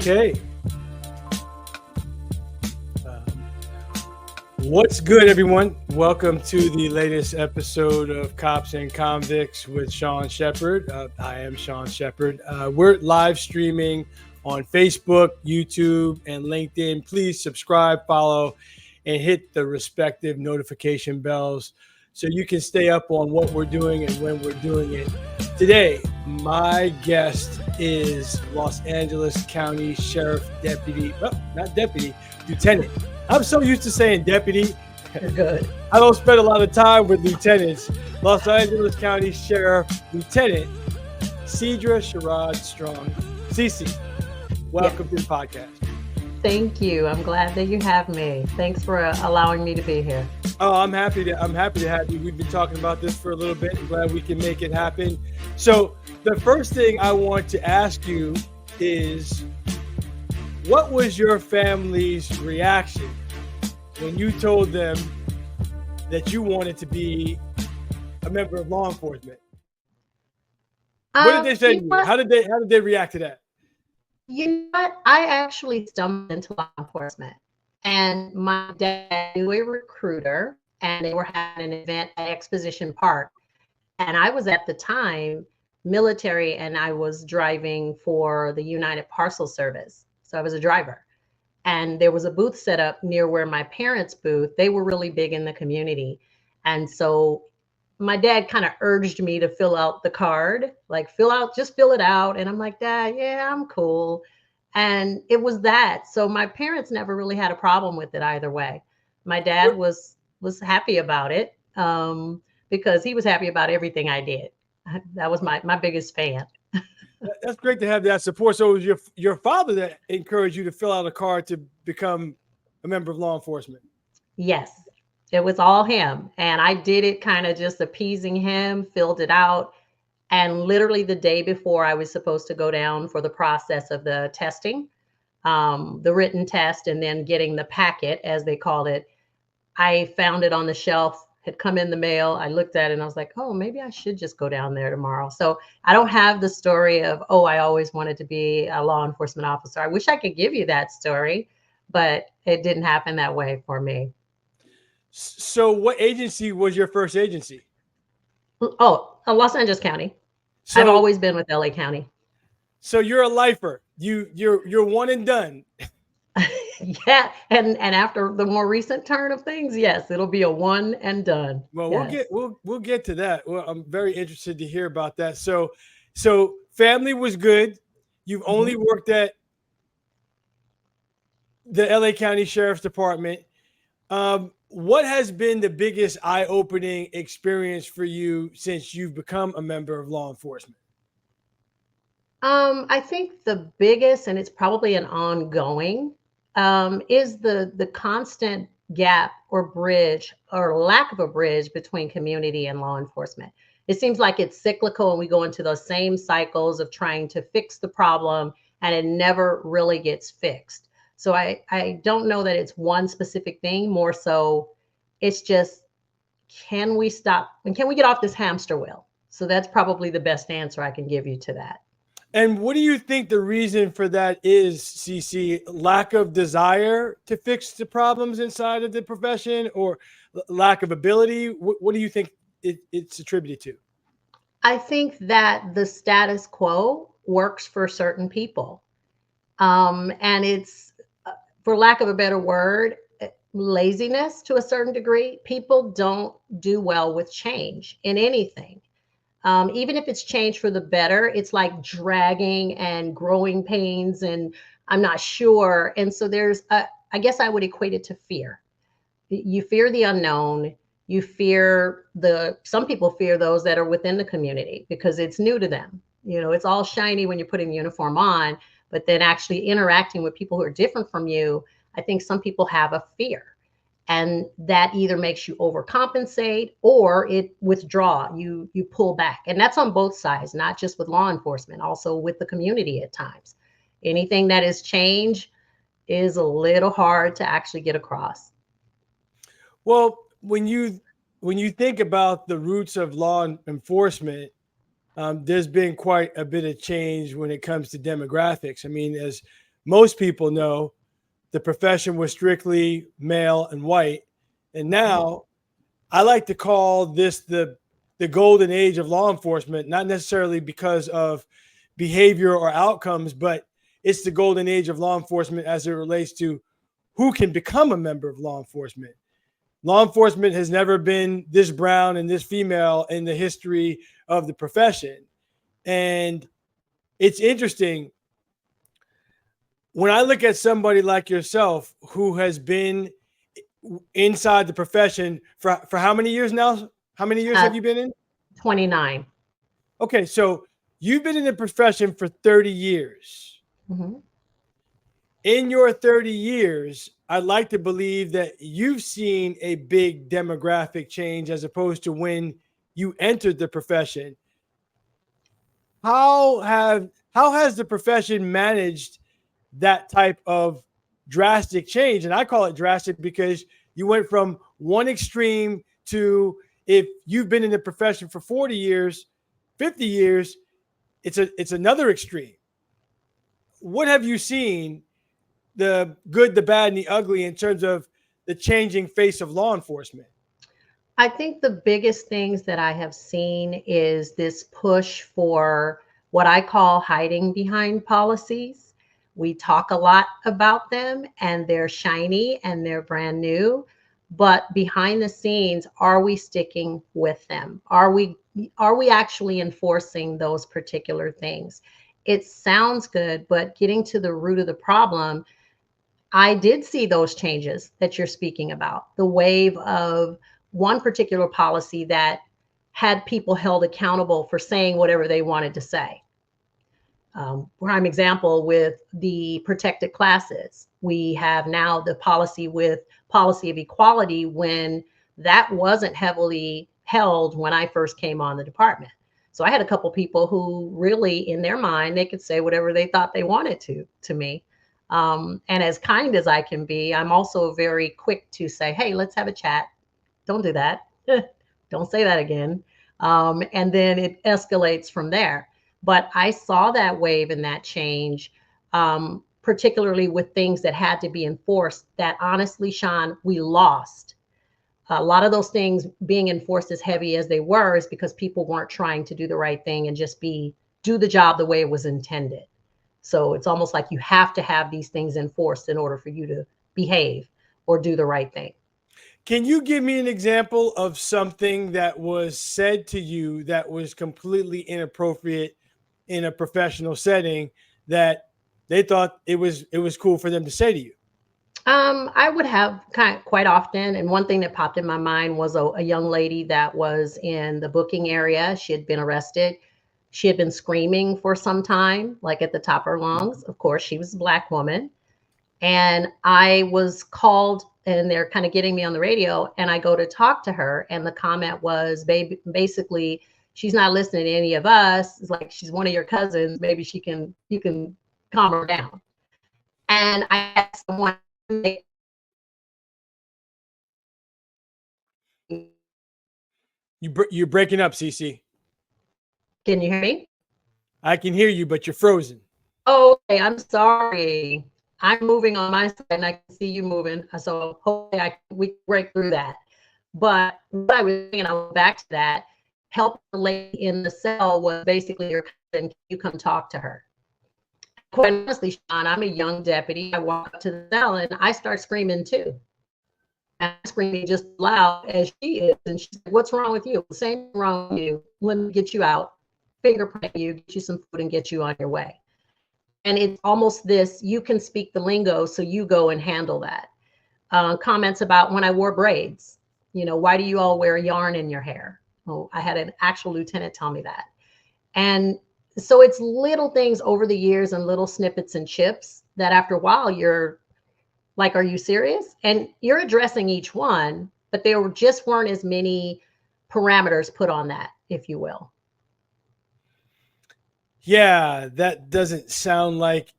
Okay. What's good, everyone? Welcome to the latest episode of Cops and Convicts with Sean Shepard. I am Sean Shepard. We're live streaming on Facebook, YouTube, and LinkedIn. Please subscribe, follow, and hit the respective notification bells so you can stay up on what we're doing and when we're doing it. Today, my guest is Los Angeles County Sheriff Deputy, well, not deputy, Lieutenant. I'm so used to saying deputy. You're good. I don't spend a lot of time with lieutenants. Los Angeles County Sheriff Lieutenant CeeCee Strong. CeeCee, welcome to the podcast. Thank you. I'm glad that you have me. Thanks for allowing me to be here. Oh, I'm happy to have you. We've been talking about this for a little bit. I'm glad we can make it happen. So the first thing I want to ask you is, what was your family's reaction when you told them that you wanted to be a member of law enforcement? What did they say to you? How did they react to that? You know what? I actually stumbled into law enforcement, and my dad knew a recruiter, and they were having an event at Exposition Park. And I was at the time military, and I was driving for the United Parcel Service. So I was a driver, and there was a booth set up near where my parents' booth. They were really big in the community. And so my dad kind of urged me to fill out the card, like just fill it out. And I'm like, Dad, yeah, I'm cool. And it was that. So my parents never really had a problem with it either way. My dad was happy about it because he was happy about everything I did. That was my biggest fan. That's great to have that support. So it was your father that encouraged you to fill out a card to become a member of law enforcement? Yes, it was all him. And I did it kind of just appeasing him, filled it out. And literally the day before I was supposed to go down for the process of the testing, the written test, and then getting the packet, as they called it, I found it on the shelf, had come in the mail. I looked at it and I was like, oh, maybe I should just go down there tomorrow. So I don't have the story of, oh, I always wanted to be a law enforcement officer. I wish I could give you that story, but it didn't happen that way for me. So what agency was your first agency? Oh, Los Angeles County. So, I've always been with LA County. So you're a lifer. You're one and done. Yeah, and after the more recent turn of things, yes, it'll be a one and done. Well, yes. we'll get to that. Well, I'm very interested to hear about that. So family was good. You've only worked at the LA County Sheriff's Department. What has been the biggest eye-opening experience for you since you've become a member of law enforcement? I think the biggest, and it's probably an ongoing, is the constant gap or bridge or lack of a bridge between community and law enforcement. It seems like it's cyclical and we go into those same cycles of trying to fix the problem and it never really gets fixed. So I don't know that it's one specific thing, more so it's just, can we stop and can we get off this hamster wheel? So that's probably the best answer I can give you to that. And what do you think the reason for that is, CeeCee? Lack of desire to fix the problems inside of the profession, or lack of ability? What do you think it's attributed to? I think that the status quo works for certain people. And it's, for lack of a better word, laziness to a certain degree. People don't do well with change in anything. Even if it's change for the better, it's like dragging and growing pains, and I'm not sure. And so I guess I would equate it to fear. You fear the unknown. You fear some people fear those that are within the community because it's new to them. You know, it's all shiny when you're putting the uniform on, but then actually interacting with people who are different from you, I think some people have a fear. And that either makes you overcompensate or it withdraw, you pull back. And that's on both sides, not just with law enforcement, also with the community at times. Anything that is change is a little hard to actually get across. Well, when you think about the roots of law enforcement, there's been quite a bit of change when it comes to demographics. I mean, as most people know the profession was strictly male and white. And now I like to call this the golden age of law enforcement, not necessarily because of behavior or outcomes, but it's the golden age of law enforcement as it relates to who can become a member of law enforcement. Law enforcement has never been this brown and this female in the history of the profession. And it's interesting when I look at somebody like yourself who has been inside the profession for how many years now? How many years have you been in? 29. Okay, so you've been in the profession for 30 years. Mm-hmm. In your 30 years, I'd like to believe that you've seen a big demographic change as opposed to when you entered the profession. How has the profession managed that type of drastic change? And I call it drastic because you went from one extreme to, if you've been in the profession for 40 years, 50 years, it's another extreme. What have you seen, the good, the bad, and the ugly, in terms of the changing face of law enforcement? I think the biggest things that I have seen is this push for what I call hiding behind policies. We talk a lot about them and they're shiny and they're brand new, but behind the scenes, are we sticking with them? Are we actually enforcing those particular things? It sounds good, but getting to the root of the problem, I did see those changes that you're speaking about. The wave of one particular policy that had people held accountable for saying whatever they wanted to say. Prime example with the protected classes. We have now the policy with policy of equality, when that wasn't heavily held when I first came on the department. So I had a couple people who really, in their mind, they could say whatever they thought they wanted to me. And as kind as I can be, I'm also very quick to say, hey, let's have a chat. Don't do that. Don't say that again. And then it escalates from there. But I saw that wave and that change, particularly with things that had to be enforced that honestly, Sean, we lost. A lot of those things being enforced as heavy as they were is because people weren't trying to do the right thing and just do the job the way it was intended. So it's almost like you have to have these things enforced in order for you to behave or do the right thing. Can you give me an example of something that was said to you that was completely inappropriate in a professional setting that they thought it was cool for them to say to you? I would have quite often, and one thing that popped in my mind was a young lady that was in the booking area. She had been arrested. She had been screaming for some time, like at the top of her lungs. Of course, she was a Black woman. And I was called and they're kind of getting me on the radio, and I go to talk to her. And the comment was basically, she's not listening to any of us. It's like, she's one of your cousins. Maybe you can calm her down. And I had someone. You're breaking up, CeeCee. Can you hear me? I can hear you, but you're frozen. Oh, okay, I'm sorry. I'm moving on my side and I can see you moving. So hopefully we can break through that. But what I was saying, I'll go back to that. Help the lady in the cell was basically your cousin. You come talk to her. Quite honestly, Sean, I'm a young deputy. I walk up to the cell and I start screaming too. And I'm screaming just as loud as she is. And she's like, what's wrong with you? Same wrong with you. Let me get you out, fingerprint you, get you some food, and get you on your way. And it's almost this, you can speak the lingo, so you go and handle that. Comments about when I wore braids, why do you all wear yarn in your hair? Oh, I had an actual lieutenant tell me that. And so it's little things over the years and little snippets and chips that after a while you're like, are you serious? And you're addressing each one, but there just weren't as many parameters put on that, if you will. Yeah, that doesn't sound like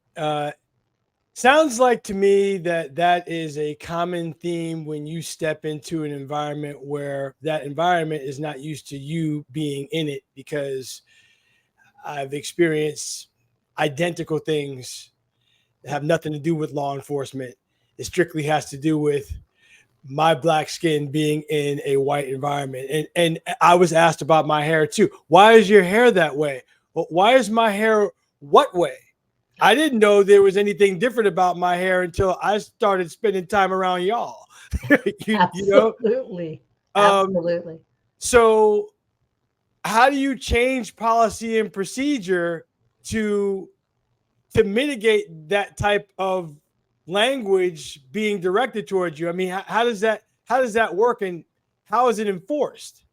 sounds like to me that is a common theme when you step into an environment where that environment is not used to you being in it, because I've experienced identical things have nothing to do with law enforcement. It strictly has to do with my black skin being in a white environment. And I was asked about my hair too. Why is your hair that way? Well, why is my hair what way? I didn't know there was anything different about my hair until I started spending time around y'all. You know? Absolutely. Um, Absolutely. so how do you change policy and procedure to mitigate that type of language being directed towards you? I mean, how does that work, and how is it enforced?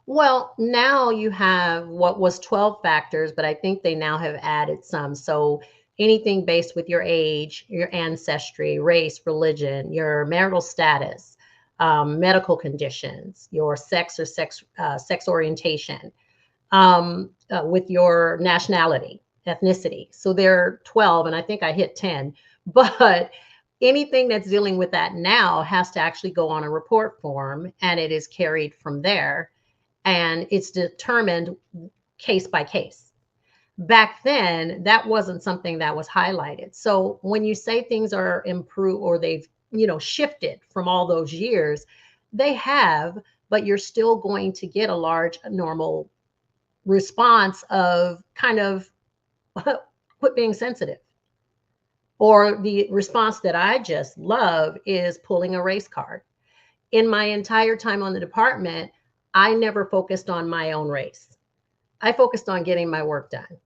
Well, now you have what was 12 factors, but I think they now have added some. So anything based with your age, your ancestry, race, religion, your marital status, medical conditions, your sex or sex orientation, with your nationality, ethnicity. So there are 12, and I think I hit 10. But anything that's dealing with that now has to actually go on a report form, and it is carried from there, and it's determined case by case. Back then, that wasn't something that was highlighted. So when you say things are improved or they've, shifted from all those years, they have, but you're still going to get a large normal response of kind of quit being sensitive. Or the response that I just love is pulling a race card. In my entire time on the department, I never focused on my own race. I focused on getting my work done.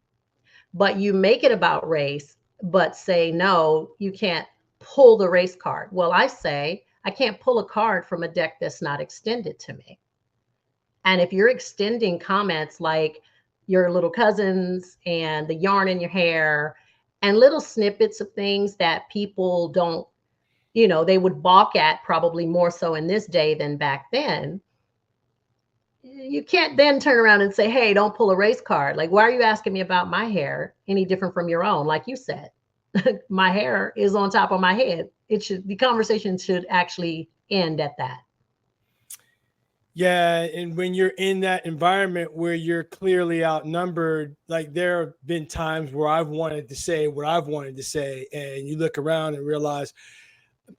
But you make it about race, but say, no, you can't pull the race card. Well, I say, I can't pull a card from a deck that's not extended to me. And if you're extending comments like your little cousins and the yarn in your hair and little snippets of things that people don't, they would balk at probably more so in this day than back then, you can't then turn around and say, hey, don't pull a race card. Like, why are you asking me about my hair any different from your own? Like you said, my hair is on top of my head. The conversation should actually end at that. Yeah, and when you're in that environment where you're clearly outnumbered, like there have been times where I've wanted to say what I've wanted to say, and you look around and realize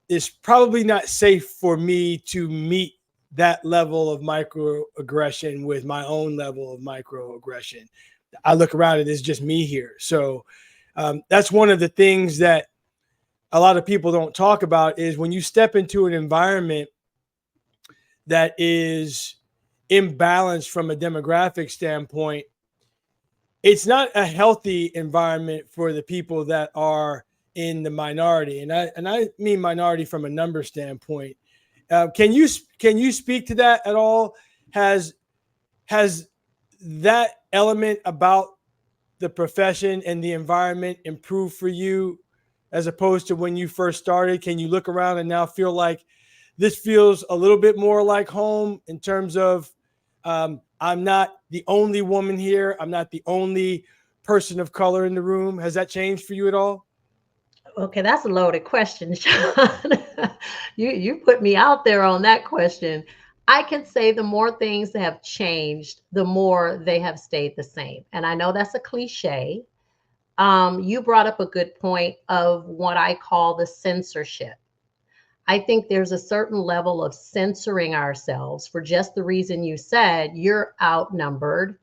it's probably not safe for me to meet that level of microaggression with my own level of microaggression. I look around and it's just me here. So that's one of the things that a lot of people don't talk about is when you step into an environment that is imbalanced from a demographic standpoint, it's not a healthy environment for the people that are in the minority, and I mean minority from a number standpoint. Can you speak to that at all? Has that element about the profession and the environment improved for you as opposed to when you first started? Can you look around and now feel like this feels a little bit more like home in terms of I'm not the only woman here. I'm not the only person of color in the room. Has that changed for you at all? Okay, that's a loaded question, Sean. You put me out there on that question. I can say the more things that have changed, the more they have stayed the same. And I know that's a cliche. You brought up a good point of what I call the censorship. I think there's a certain level of censoring ourselves for just the reason you said you're outnumbered.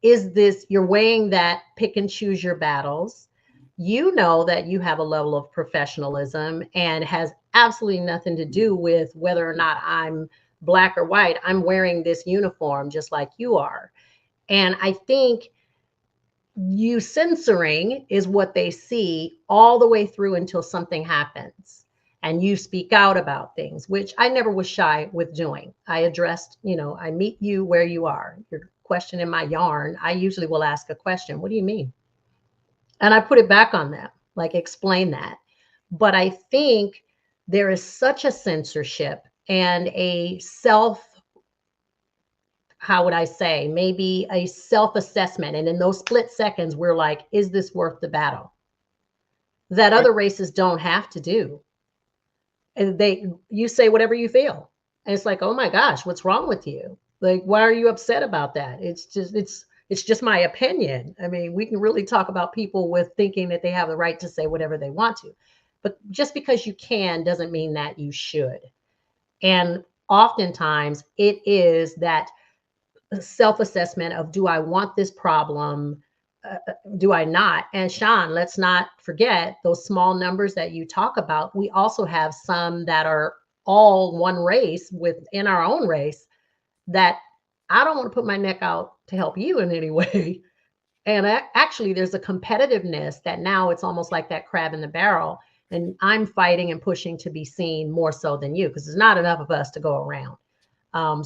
You're weighing that, pick and choose your battles. You know that you have a level of professionalism and has absolutely nothing to do with whether or not I'm black or white. I'm wearing this uniform just like you are. And I think you censoring is what they see all the way through until something happens and you speak out about things, which I never was shy with doing. I addressed, I meet you where you are. You're questioning my yarn. I usually will ask a question. What do you mean? And I put it back on them, like explain that. But I think there is such a censorship and a how would I say, maybe a self-assessment. And in those split seconds, we're like, is this worth the battle? That Right. other races don't have to do. And you say whatever you feel. And it's like, oh my gosh, what's wrong with you? Like, why are you upset about that? It's It's just my opinion. I mean, we can really talk about people with thinking that they have the right to say whatever they want to. But just because you can doesn't mean that you should. And oftentimes it is that self-assessment of, do I want this problem? Do I not? And Sean, let's not forget those small numbers that you talk about. We also have some that are all one race within our own race that I don't want to put my neck out to help you in any way. And actually, there's a competitiveness that now it's almost like that crab in the barrel. And I'm fighting and pushing to be seen more so than you, because there's not enough of us to go around.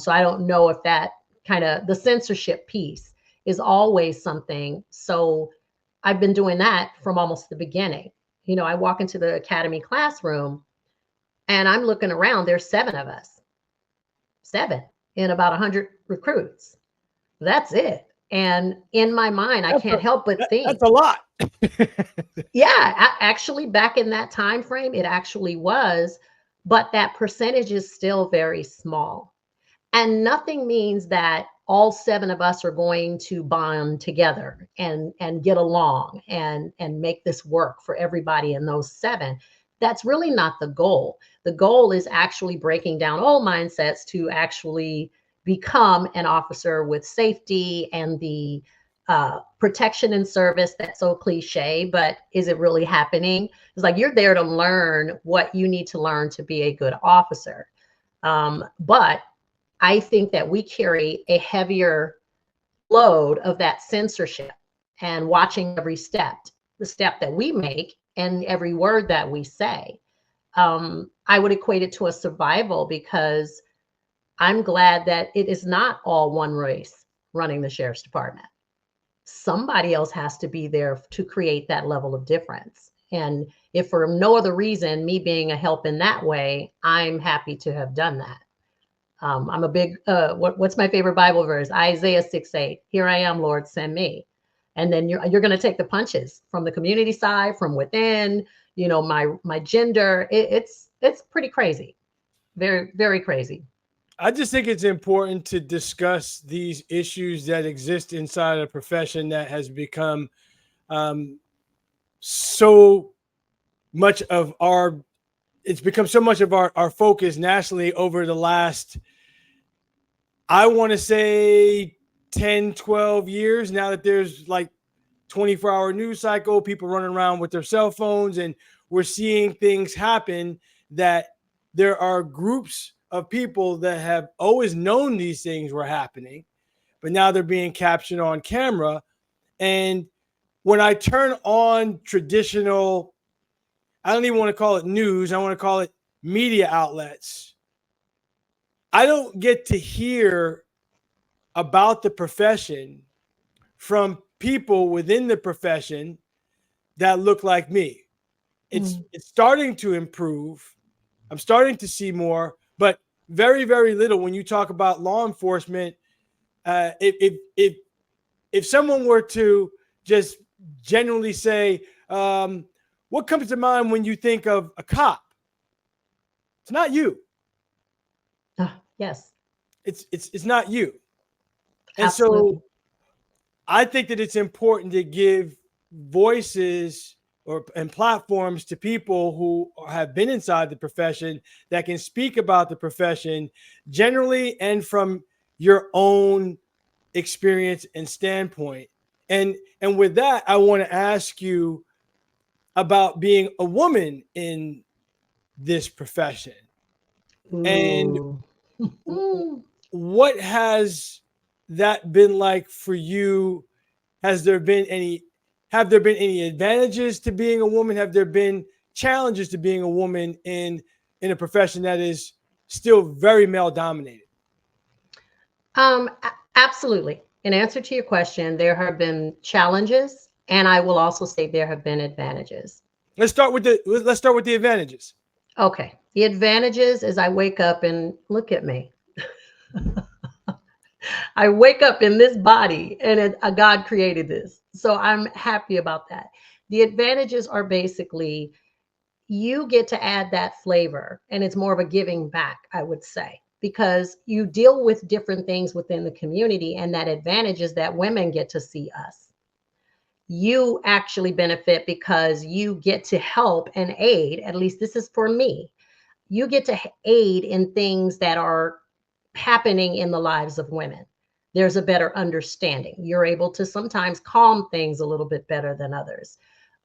So I don't know if that kind of, the censorship piece is always something. So I've been doing that from almost the beginning. You know, I walk into the academy classroom and I'm looking around, there's 7 of us, 7 in about 100 recruits. That's it. And in my mind, I can't help but think that's a lot. Yeah, actually, back in that time frame, it actually was, but that percentage is still very small. And nothing means that all 7 of us are going to bond together and get along and make this work for everybody in those 7. That's really not the goal. The goal is actually breaking down old mindsets to actually become an officer with safety and the protection and service. That's so cliche, but is it really happening? It's like you're there to learn what you need to learn to be a good officer. But I think that we carry a heavier load of that censorship and watching every step, the step that we make and every word that we say. I would equate it to a survival, because I'm glad that it is not all one race running the sheriff's department. Somebody else has to be there to create that level of difference. And if for no other reason, me being a help in that way, I'm happy to have done that. I'm a big, what's my favorite Bible verse? Isaiah 6:8. Here I am, Lord, send me. And then you're going to take the punches from the community side, from within, you know, my gender. It's pretty crazy. Very, very crazy. I just think it's important to discuss these issues that exist inside a profession that has become so much of our, it's become so much of our focus nationally over the last, I want to say 10, 12 years, now that there's like 24-hour news cycle, people running around with their cell phones, and we're seeing things happen that there are groups of people that have always known these things were happening, but now they're being captured on camera. And when I turn on traditional, I don't even want to call it news, I want to call it media outlets, I don't get to hear about the profession from people within the profession that look like me. It's starting to improve. I'm starting to see more, but very, very little. When you talk about law enforcement, if someone were to just generally say, what comes to mind when you think of a cop? It's not you. Yes. It's not you. And Absolutely. so I think that it's important to give voices and platforms to people who have been inside the profession that can speak about the profession generally and from your own experience and standpoint. And with that, I want to ask you about being a woman in this profession. And Ooh. what has that been like for you? Has there been any have there been any advantages to being a woman? Have there been challenges to being a woman in a profession that is still very male dominated? Absolutely. In answer to your question, there have been challenges, and I will also say there have been advantages. Let's start with the advantages. Okay. The advantages is I wake up and look at me. I wake up in this body, and God created this. So I'm happy about that. The advantages are basically you get to add that flavor, and it's more of a giving back, I would say, because you deal with different things within the community, and that advantage is that women get to see us. You actually benefit because you get to help and aid, at least this is for me. You get to aid in things that are happening in the lives of women. There's a better understanding. You're able to sometimes calm things a little bit better than others.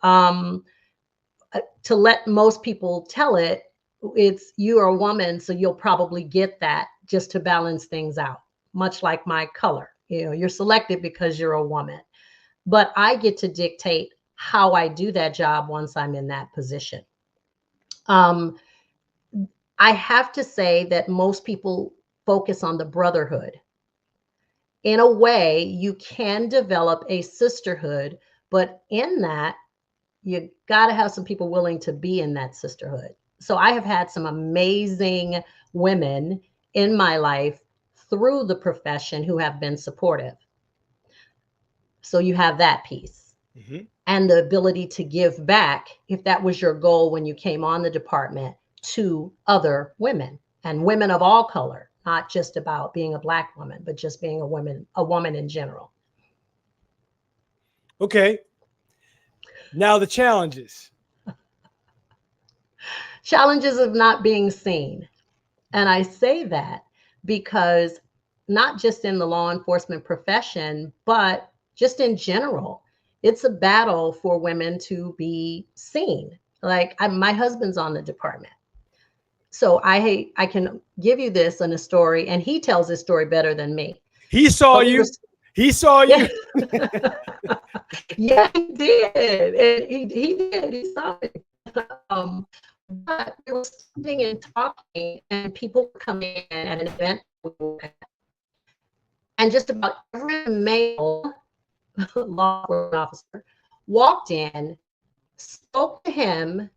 To let most people tell it, it's you are a woman, so you'll probably get that just to balance things out, much like my color. You know, you're selected because you're a woman. But I get to dictate how I do that job once I'm in that position. I have to say that most people focus on the brotherhood. In a way, you can develop a sisterhood, but in that, you got to have some people willing to be in that sisterhood. So I have had some amazing women in my life through the profession who have been supportive. So you have that piece. Mm-hmm. And the ability to give back, if that was your goal when you came on the department, to other women and women of all color, not just about being a Black woman, but just being a woman in general. Okay. Now the challenges. Challenges of not being seen. And I say that because not just in the law enforcement profession, but just in general, it's a battle for women to be seen. Like my husband's on the department. So I can give you this in a story, and he tells this story better than me. He saw you. He saw you. Yeah, he did. And he did. He saw it. But we were sitting and talking, and people were coming in at an event. And just about every male law enforcement officer walked in, spoke to him,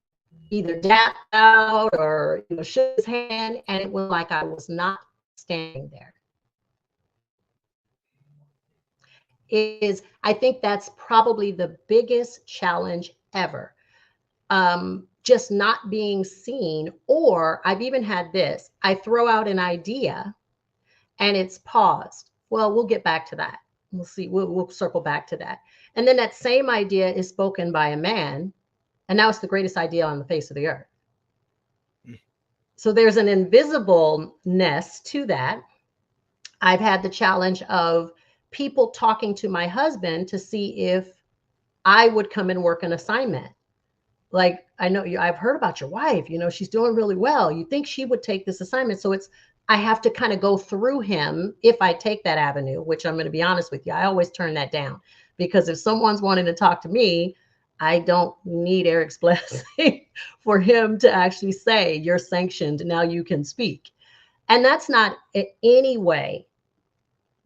either dapped out or shook his hand, and it was like I was not standing there. I think that's probably the biggest challenge ever. Just not being seen, or I've even had this. I throw out an idea and it's paused. Well, we'll get back to that. We'll see. We'll circle back to that. And then that same idea is spoken by a man, and now it's the greatest idea on the face of the earth. So there's an invisibleness to that. I've had the challenge of people talking to my husband to see if I would come and work an assignment. Like, I know I've heard about your wife, she's doing really well. You think she would take this assignment. So I have to kind of go through him if I take that avenue, which I'm going to be honest with you. I always turn that down, because if someone's wanting to talk to me, I don't need Eric's blessing for him to actually say, you're sanctioned, now you can speak. And that's not in any way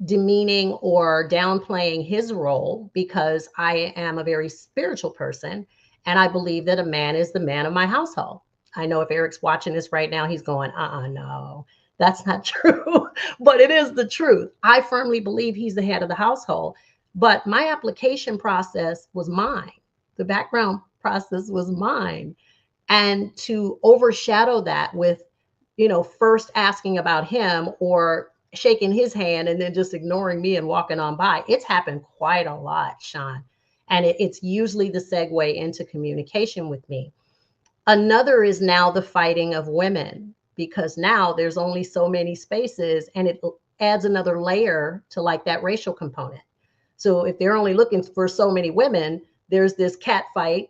demeaning or downplaying his role, because I am a very spiritual person. And I believe that a man is the man of my household. I know if Eric's watching this right now, he's going, no, that's not true. But it is the truth. I firmly believe he's the head of the household. But my application process was mine. The background process was mine. And to overshadow that with, first asking about him or shaking his hand and then just ignoring me and walking on by, it's happened quite a lot, Sean. And it's usually the segue into communication with me. Another is now the fighting of women, because now there's only so many spaces, and it adds another layer to like that racial component. So if they're only looking for so many women, there's this cat fight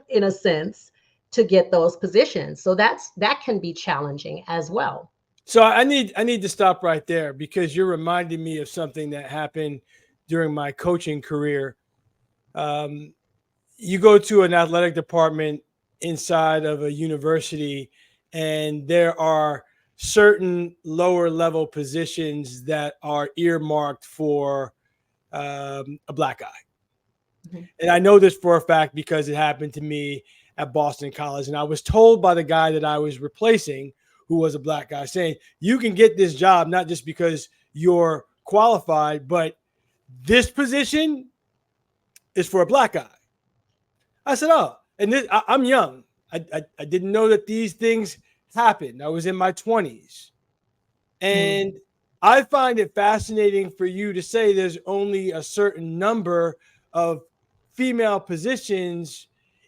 in a sense to get those positions. So that can be challenging as well. So I need to stop right there, because you're reminding me of something that happened during my coaching career. You go to an athletic department inside of a university, and there are certain lower level positions that are earmarked for a Black guy. Mm-hmm. And I know this for a fact because it happened to me at Boston College. And I was told by the guy that I was replacing, who was a Black guy, saying, you can get this job not just because you're qualified, but this position is for a Black guy. I said, oh, and I'm young. I didn't know that these things happened. I was in my 20s. And I find it fascinating for you to say there's only a certain number of female positions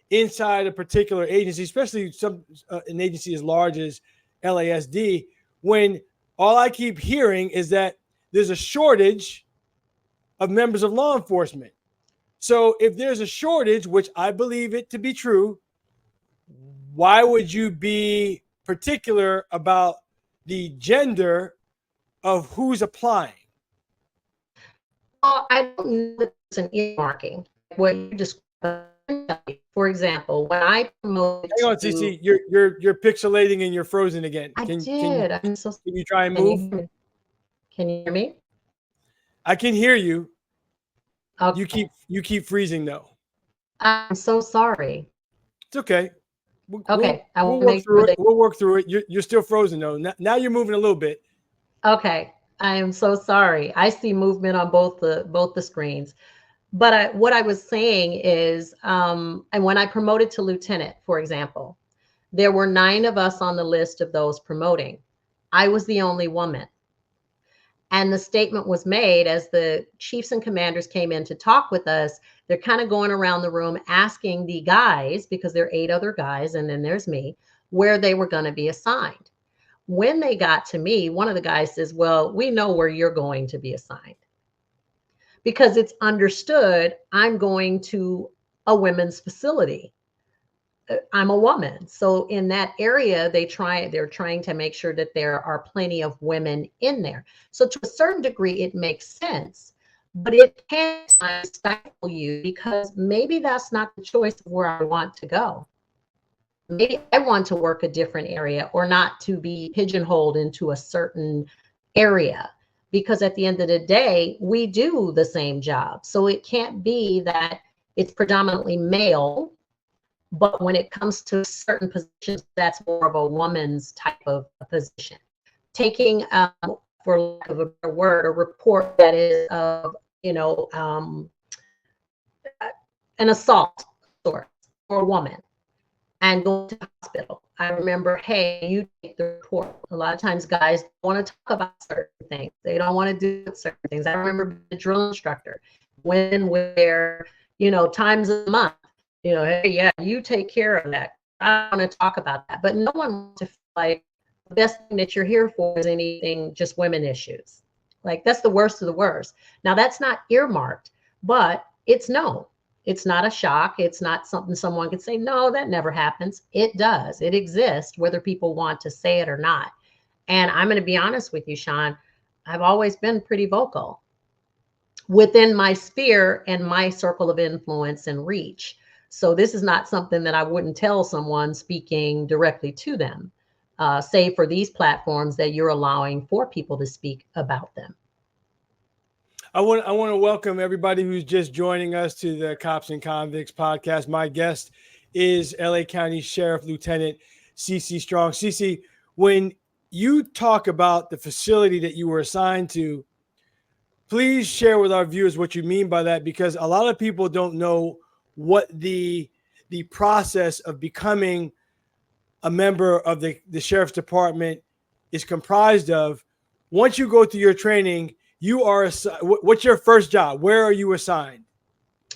inside a particular agency, especially an agency as large as LASD, when all I keep hearing is that there's a shortage of members of law enforcement. So if there's a shortage, which I believe it to be true, why would you be particular about the gender of who's applying? Well, I don't know that it's an earmarking. What you described, for example, when I promoted Hang on, to, CeeCee, you're pixelating and you're frozen again. I Can did. I'm so can you try and can you move? hear me? Can you hear me? I can hear you. Okay. You keep freezing though. I'm so sorry. It's okay. Okay, I We'll want to work make sure through it. that. We'll work through it. You're still frozen though. Now you're moving a little bit. Okay, I am so sorry. I see movement on both the screens. But what I was saying is, and when I promoted to lieutenant, for example, there were 9 of us on the list of those promoting. I was the only woman. And the statement was made as the chiefs and commanders came in to talk with us. They're kind of going around the room asking the guys, because there are 8 other guys, and then there's me, where they were going to be assigned. When they got to me, one of the guys says, "Well, we know where you're going to be assigned," because it's understood I'm going to a women's facility. I'm a woman. So in that area, they're trying to make sure that there are plenty of women in there. So to a certain degree, it makes sense, but it can stifle you because maybe that's not the choice of where I want to go. Maybe I want to work a different area or not to be pigeonholed into a certain area, because at the end of the day, we do the same job. So it can't be that it's predominantly male, but when it comes to certain positions, that's more of a woman's type of position. Taking, for lack of a better word, a report that is of, an assault sort for a woman and going to the hospital. I remember, hey, you take the report. A lot of times guys don't want to talk about certain things. They don't want to do certain things. I remember being a drill instructor, when, where, times a month, hey, yeah, you take care of that. I don't want to talk about that. But no one wants to feel like the best thing that you're here for is anything just women issues. Like, that's the worst of the worst. Now, that's not earmarked, but it's known. It's not a shock. It's not something someone could say, no, that never happens. It does. It exists, whether people want to say it or not. And I'm going to be honest with you, Sean, I've always been pretty vocal within my sphere and my circle of influence and reach. So this is not something that I wouldn't tell someone speaking directly to them, save for these platforms that you're allowing for people to speak about them. I want to welcome everybody who's just joining us to the Cops and Convicts podcast. My guest is LA County Sheriff Lieutenant CeeCee Strong. CeeCee, when you talk about the facility that you were assigned to, please share with our viewers what you mean by that, because a lot of people don't know what the process of becoming a member of the sheriff's department is comprised of. Once you go through your training, you are what's your first job? Where are you assigned?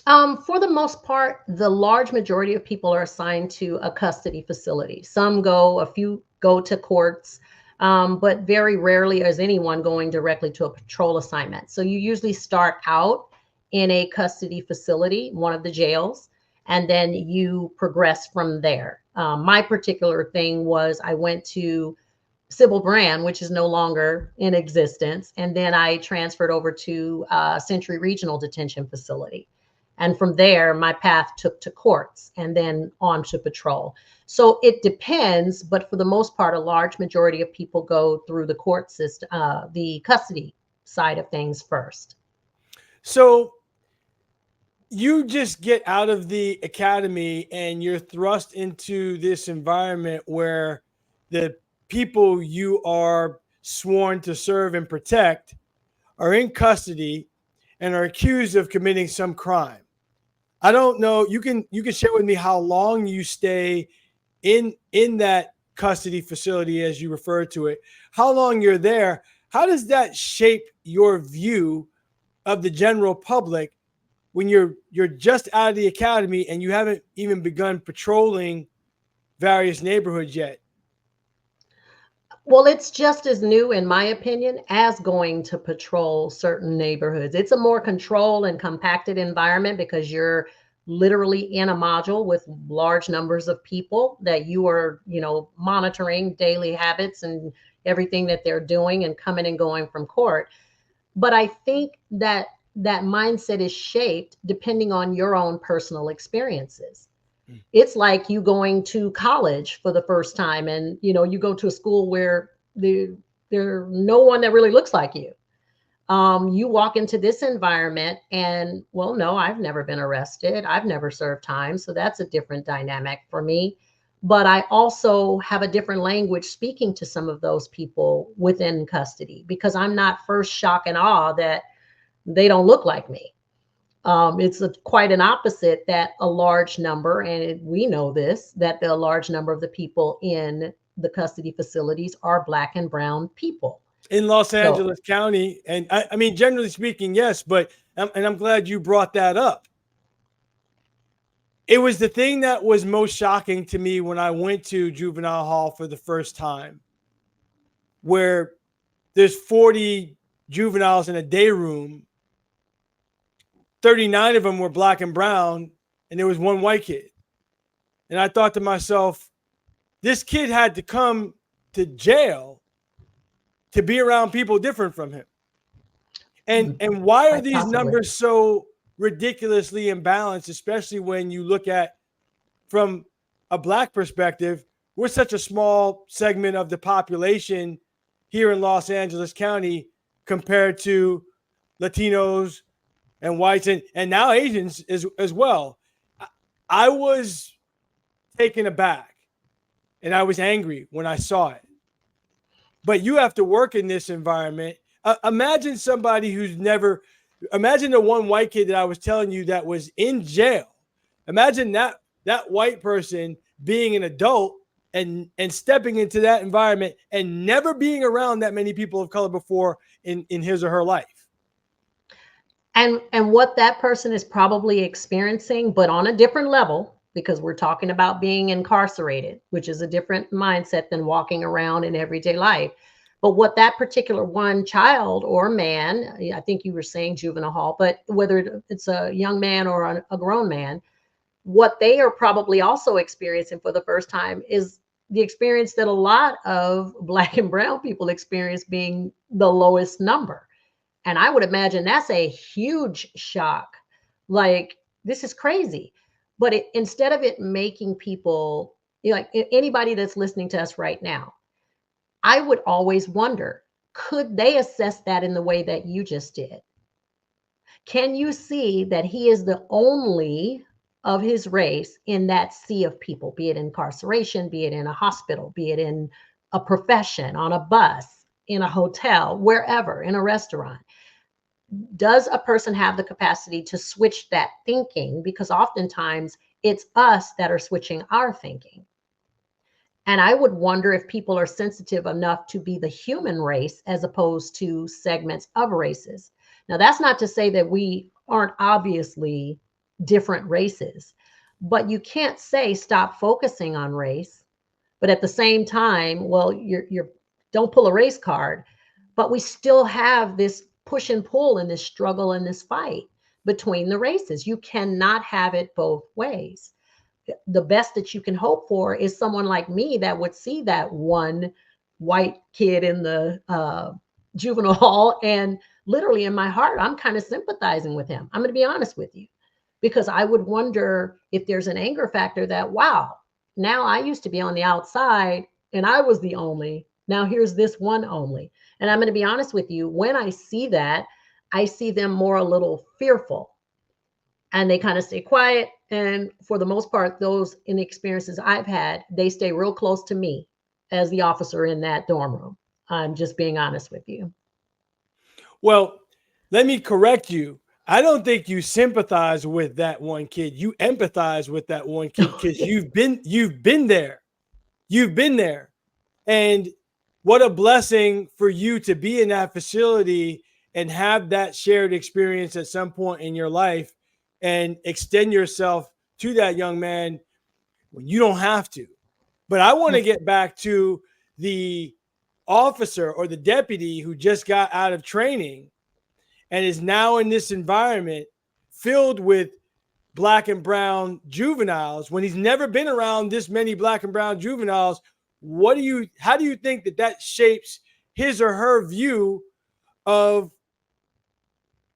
For the most part, the large majority of people are assigned to a custody facility. A few go to courts, but very rarely is anyone going directly to a patrol assignment. So you usually start out in a custody facility, one of the jails, and then you progress from there. My particular thing was I went to Sybil Brand, which is no longer in existence. And then I transferred over to Century Regional Detention Facility. And from there, my path took to courts and then on to patrol. So it depends, but for the most part, a large majority of people go through the court system, the custody side of things first. So you just get out of the academy and you're thrust into this environment where the people you are sworn to serve and protect are in custody and are accused of committing some crime. I don't know. You can share with me how long you stay in that custody facility, as you refer to it, how long you're there, how does that shape your view of the general public when you're just out of the academy and you haven't even begun patrolling various neighborhoods yet? Well, it's just as new, in my opinion, as going to patrol certain neighborhoods. It's a more controlled and compacted environment because you're literally in a module with large numbers of people that you are, monitoring daily habits and everything that they're doing and coming and going from court. But I think that that mindset is shaped depending on your own personal experiences. It's like you going to college for the first time, and you go to a school where there's no one that really looks like you. You walk into this environment and, well, no, I've never been arrested, I've never served time, so that's a different dynamic for me. But I also have a different language speaking to some of those people within custody, because I'm not first shock and awe that they don't look like me. It's quite an opposite, that a large number, and we know this, that the large number of the people in the custody facilities are Black and brown people. In Los So, Angeles County. And I mean, generally speaking, yes, but, and I'm glad you brought that up. It was the thing that was most shocking to me when I went to juvenile hall for the first time, where there's 40 juveniles in a day room, 39 of them were Black and brown, and there was one white kid. And I thought to myself, this kid had to come to jail to be around people different from him. And why are quite these possibly. numbers so ridiculously imbalanced, especially when you look at from a Black perspective? We're such a small segment of the population here in Los Angeles County compared to Latinos and whites and now Asians as well. I was taken aback and I was angry when I saw it. But you have to work in this environment. Imagine somebody who's never, imagine the one white kid that I was telling you that was in jail. Imagine that white person being an adult and stepping into that environment and never being around that many people of color before in his or her life. And what that person is probably experiencing, but on a different level, because we're talking about being incarcerated, which is a different mindset than walking around in everyday life. But what that particular one child or man, I think you were saying juvenile hall, but whether it's a young man or a grown man, what they are probably also experiencing for the first time is the experience that a lot of Black and brown people experience, being the lowest number. And I would imagine that's a huge shock. Like, this is crazy. But instead of it making people, like anybody that's listening to us right now, I would always wonder, could they assess that in the way that you just did? Can you see that he is the only of his race in that sea of people, be it incarceration, be it in a hospital, be it in a profession, on a bus, in a hotel, wherever, in a restaurant? Does a person have the capacity to switch that thinking? Because oftentimes it's us that are switching our thinking. And I would wonder if people are sensitive enough to be the human race as opposed to segments of races. Now, that's not to say that we aren't obviously different races, but you can't say stop focusing on race, but at the same time, well, you're don't pull a race card. But we still have this push and pull in this struggle and this fight between the races. You cannot have it both ways. The best that you can hope for is someone like me that would see that one white kid in the juvenile hall, and literally in my heart, I'm kind of sympathizing with him. I'm going to be honest with you, because I would wonder if there's an anger factor that, wow, now I used to be on the outside and I was the only. Now here's this one only. And I'm going to be honest with you, when I see that, I see them more a little fearful, and they kind of stay quiet. And for the most part, those in experiences I've had, they stay real close to me as the officer in that dorm room. I'm just being honest with you. Well, let me correct you. I don't think you sympathize with that one kid. You empathize with that one kid because you've been there. You've been there. And what a blessing for you to be in that facility and have that shared experience at some point in your life and extend yourself to that young man when you don't have to. But I want to get back to the officer or the deputy who just got out of training and is now in this environment filled with black and brown juveniles when he's never been around this many black and brown juveniles. How do you think that that shapes his or her view of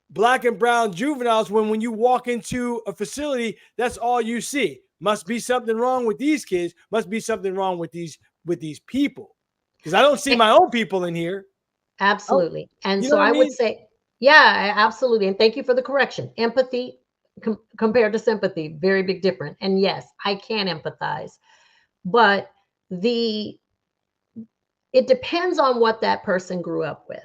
black and brown juveniles when you walk into a facility, that's all you see? Must be something wrong with these kids. Must be something wrong with these people. Because I don't see my own people in here. Oh, Absolutely. And you know so what I I would mean? say, yeah, absolutely. And thank you for the correction. Empathy compared to sympathy, very big difference. And yes, I can empathize, but the it depends on what that person grew up with.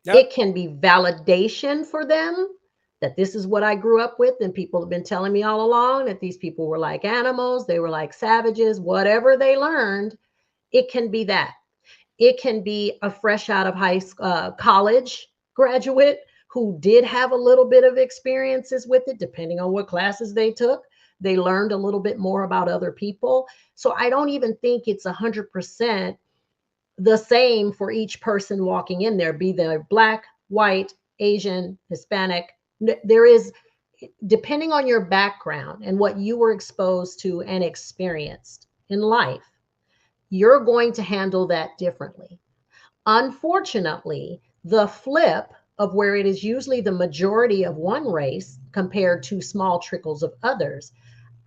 It Yep. can be validation for them that this is what I grew up with, and people have been telling me all along that these people were like animals, they were like savages, whatever they learned. It can be that. It can be a fresh out of college graduate who did have a little bit of experiences with it, depending on what classes they took. They learned a little bit more about other people. So I don't even think it's 100% the same for each person walking in there, be they black, white, Asian, Hispanic. There is, depending on your background and what you were exposed to and experienced in life, you're going to handle that differently. Unfortunately, the flip of where it is usually the majority of one race compared to small trickles of others,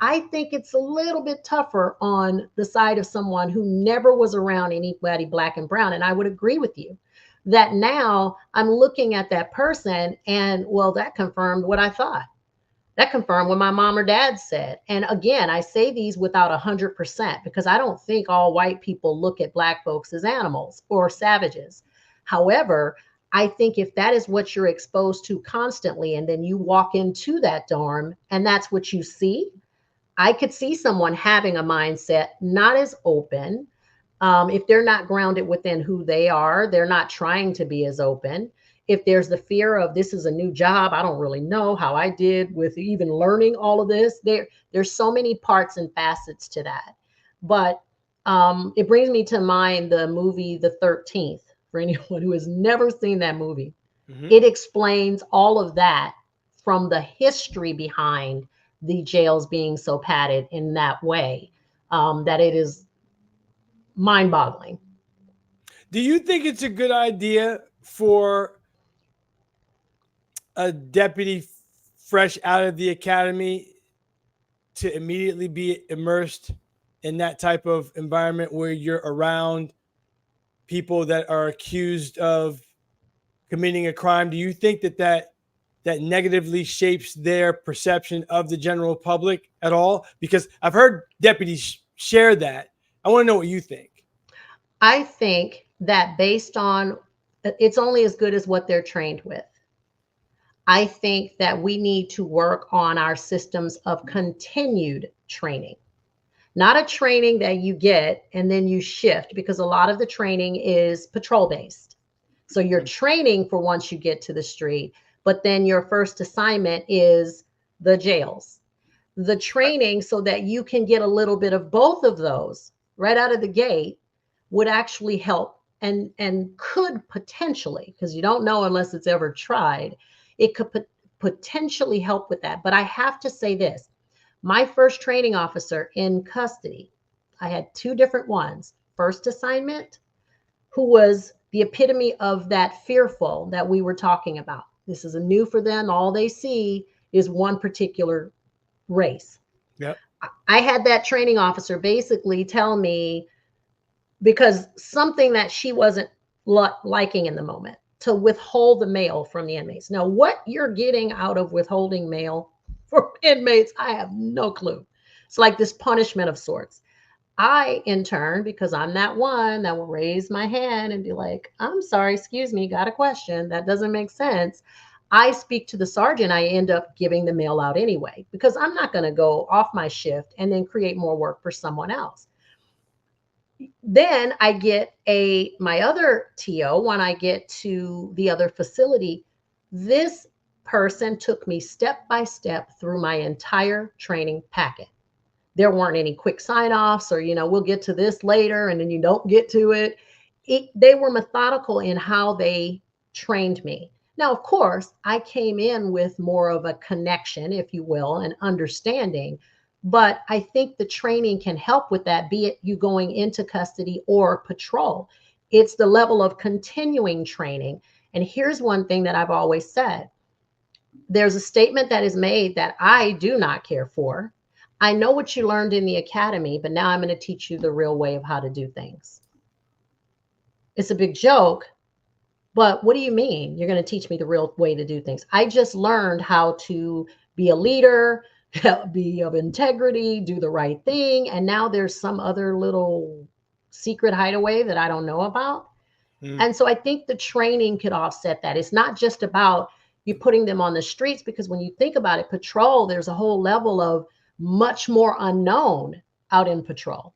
I think it's a little bit tougher on the side of someone who never was around anybody black and brown. And I would agree with you that now I'm looking at that person and, well, that confirmed what I thought. That confirmed what my mom or dad said. And again, I say these without 100% because I don't think all white people look at black folks as animals or savages. However, I think if that is what you're exposed to constantly, and then you walk into that dorm and that's what you see, I could see someone having a mindset not as open. If they're not grounded within who they are, they're not trying to be as open. If there's the fear of this is a new job, I don't really know how I did with even learning all of this. There's so many parts and facets to that. But it brings me to mind the movie The 13th. For anyone who has never seen that movie, Mm-hmm. it explains all of that from the history behind the jails being so padded in that way, that it is mind boggling. Do you think it's a good idea for a deputy fresh out of the academy to immediately be immersed in that type of environment where you're around people that are accused of committing a crime? Do you think that negatively shapes their perception of the general public at all? Because I've heard deputies share that. I want to know what you think. I think that based on it's only as good as what they're trained with. I think that we need to work on our systems of continued training, not a training that you get and then you shift, because a lot of the training is patrol based. So you're training for once you get to the street, but then your first assignment is the jails. The training so that you can get a little bit of both of those right out of the gate would actually help, and could potentially, because you don't know unless it's ever tried, it could potentially help with that. But I have to say this, my first training officer in custody, I had two different ones. First assignment, who was the epitome of that fearful that we were talking about. This is a new for them. All they see is one particular race. Yep. I had that training officer basically tell me, because something that she wasn't liking in the moment, to withhold the mail from the inmates. Now, what you're getting out of withholding mail from inmates, I have no clue. It's like this punishment of sorts. I, in turn, because I'm that one that will raise my hand and be like, I'm sorry, excuse me, got a question. That doesn't make sense. I speak to the sergeant. I end up giving the mail out anyway, because I'm not going to go off my shift and then create more work for someone else. Then I get my other TO when I get to the other facility. This person took me step by step through my entire training packet. There weren't any quick sign-offs or, we'll get to this later and then you don't get to it. They were methodical in how they trained me. Now, of course, I came in with more of a connection, if you will, an understanding. But I think the training can help with that, be it you going into custody or patrol. It's the level of continuing training. And here's one thing that I've always said. There's a statement that is made that I do not care for. I know what you learned in the academy, but now I'm going to teach you the real way of how to do things. It's a big joke, but what do you mean? You're going to teach me the real way to do things. I just learned how to be a leader, be of integrity, do the right thing. And now there's some other little secret hideaway that I don't know about. And so I think the training could offset that. It's not just about you putting them on the streets, because when you think about it, patrol, there's a whole level of much more unknown out in patrol.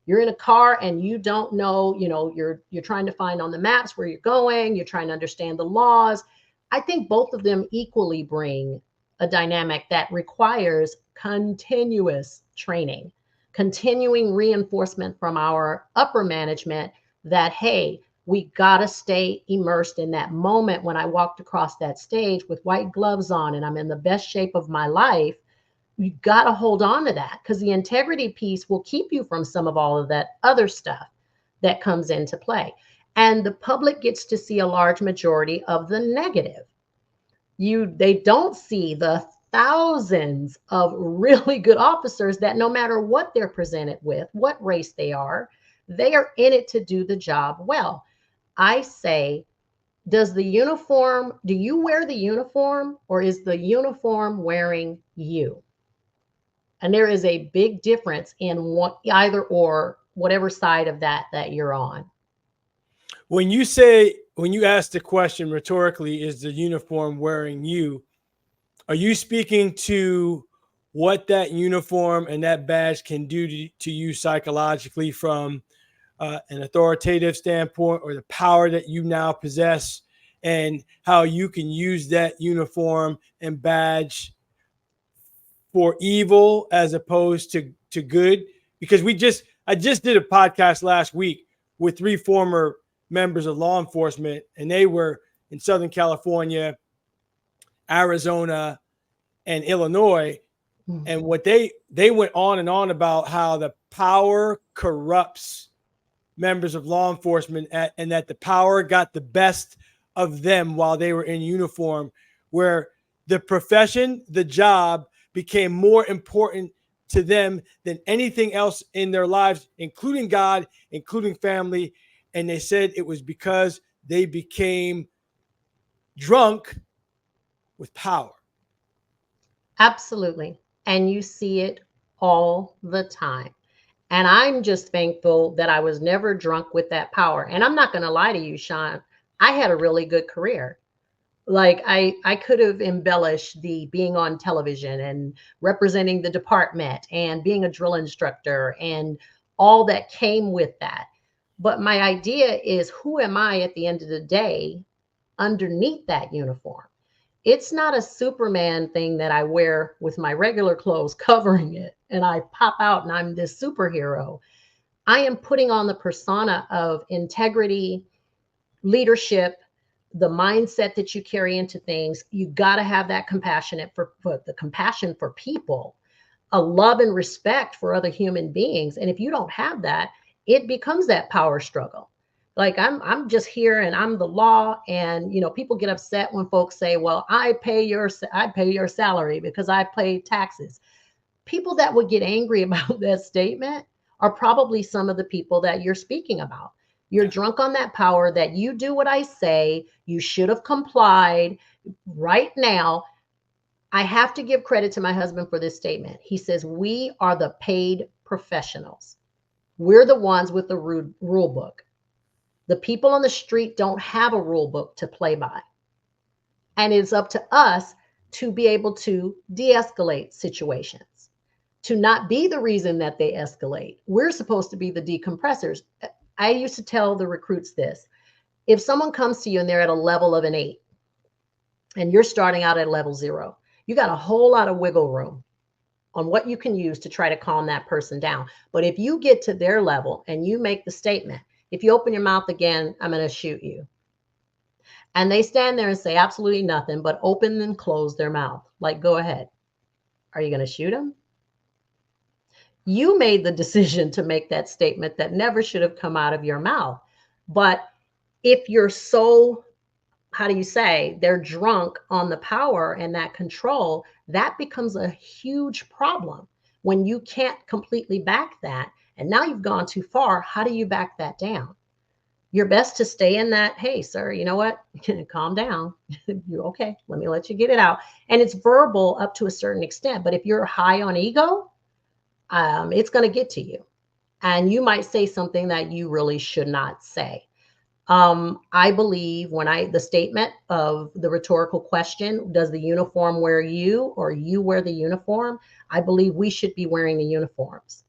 You're in a car and you don't know, you're trying to find on the maps where you're going, you're trying to understand the laws. I think both of them equally bring a dynamic that requires continuous training, continuing reinforcement from our upper management that, hey, we got to stay immersed in that moment when I walked across that stage with white gloves on and I'm in the best shape of my life. You got to hold on to that, because the integrity piece will keep you from some of all of that other stuff that comes into play. And the public gets to see a large majority of the negative. They don't see the thousands of really good officers that no matter what they're presented with, what race they are in it to do the job well. I say, do you wear the uniform, or is the uniform wearing you? And there is a big difference in either or, whatever side of that you're on. When you ask the question rhetorically, is the uniform wearing you? Are you speaking to what that uniform and that badge can do to you psychologically from an authoritative standpoint, or the power that you now possess, and how you can use that uniform and badge for evil as opposed to good? Because I just did a podcast last week with 3 former members of law enforcement, and they were in Southern California, Arizona, and Illinois. And what they went on and on about how the power corrupts members of law enforcement, and that the power got the best of them while they were in uniform, where the profession, the job, became more important to them than anything else in their lives, including God, including family. And they said it was because they became drunk with power. Absolutely. And you see it all the time. And I'm just thankful that I was never drunk with that power. And I'm not going to lie to you, Sean. I had a really good career. Like I could have embellished the being on television and representing the department and being a drill instructor and all that came with that. But my idea is, who am I at the end of the day underneath that uniform? It's not a Superman thing that I wear with my regular clothes covering it and I pop out and I'm this superhero. I am putting on the persona of integrity, leadership, the mindset that you carry into things. You got to have that compassion for the compassion for people, a love and respect for other human beings. And if you don't have that, it becomes that power struggle. Like I'm just here and I'm the law. And, people get upset when folks say, well, I pay your salary because I pay taxes. People that would get angry about that statement are probably some of the people that you're speaking about. You're drunk on that power that you do what I say. You should have complied. Right now, I have to give credit to my husband for this statement. He says, we are the paid professionals. We're the ones with the rule book. The people on the street don't have a rule book to play by. And it's up to us to be able to de-escalate situations. to not be the reason that they escalate. We're supposed to be the decompressors. I used to tell the recruits this. If someone comes to you and they're at a level of an 8 and you're starting out at level 0, you got a whole lot of wiggle room on what you can use to try to calm that person down. But if you get to their level and you make the statement, if you open your mouth again, I'm going to shoot you. And they stand there and say absolutely nothing, but open and close their mouth. Like, go ahead. Are you going to shoot them? You made the decision to make that statement that never should have come out of your mouth. But if you're so, how do you say, they're drunk on the power and that control, that becomes a huge problem when you can't completely back that. And now you've gone too far. How do you back that down? You're best to stay in that, hey, sir, you know what? Calm down. You're okay. Let me let you get it out. And it's verbal up to a certain extent. But if you're high on ego, it's going to get to you. And you might say something that you really should not say. I believe the statement of the rhetorical question, does the uniform wear you or you wear the uniform? I believe we should be wearing the uniforms.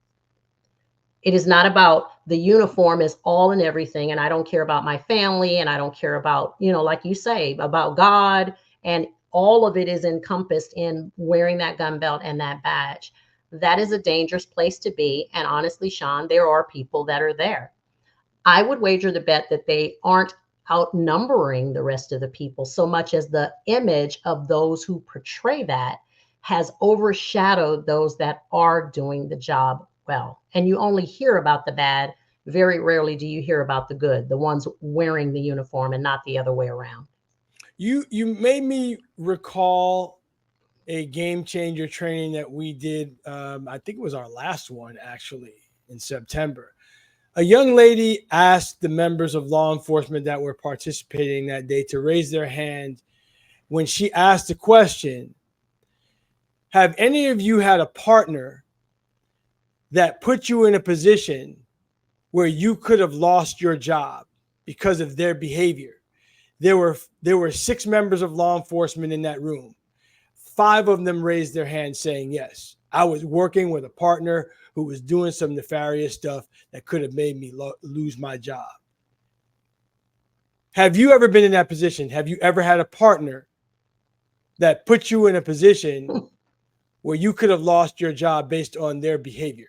It is not about the uniform is all and everything. And I don't care about my family and I don't care about, like you say, about God. And all of it is encompassed in wearing that gun belt and that badge. That is a dangerous place to be. And honestly, Sean, there are people that are there. I would wager the bet that they aren't outnumbering the rest of the people so much as the image of those who portray that has overshadowed those that are doing the job well. And you only hear about the bad. Very rarely do you hear about the good, the ones wearing the uniform and not the other way around. You made me recall a game changer training that we did. I think it was our last one actually in September. A young lady asked the members of law enforcement that were participating that day to raise their hand when she asked the question, have any of you had a partner that put you in a position where you could have lost your job because of their behavior? There were 6 members of law enforcement in that room. 5 of them raised their hand saying, yes, I was working with a partner who was doing some nefarious stuff that could have made me lose my job. Have you ever been in that position? Have you ever had a partner that put you in a position where you could have lost your job based on their behavior?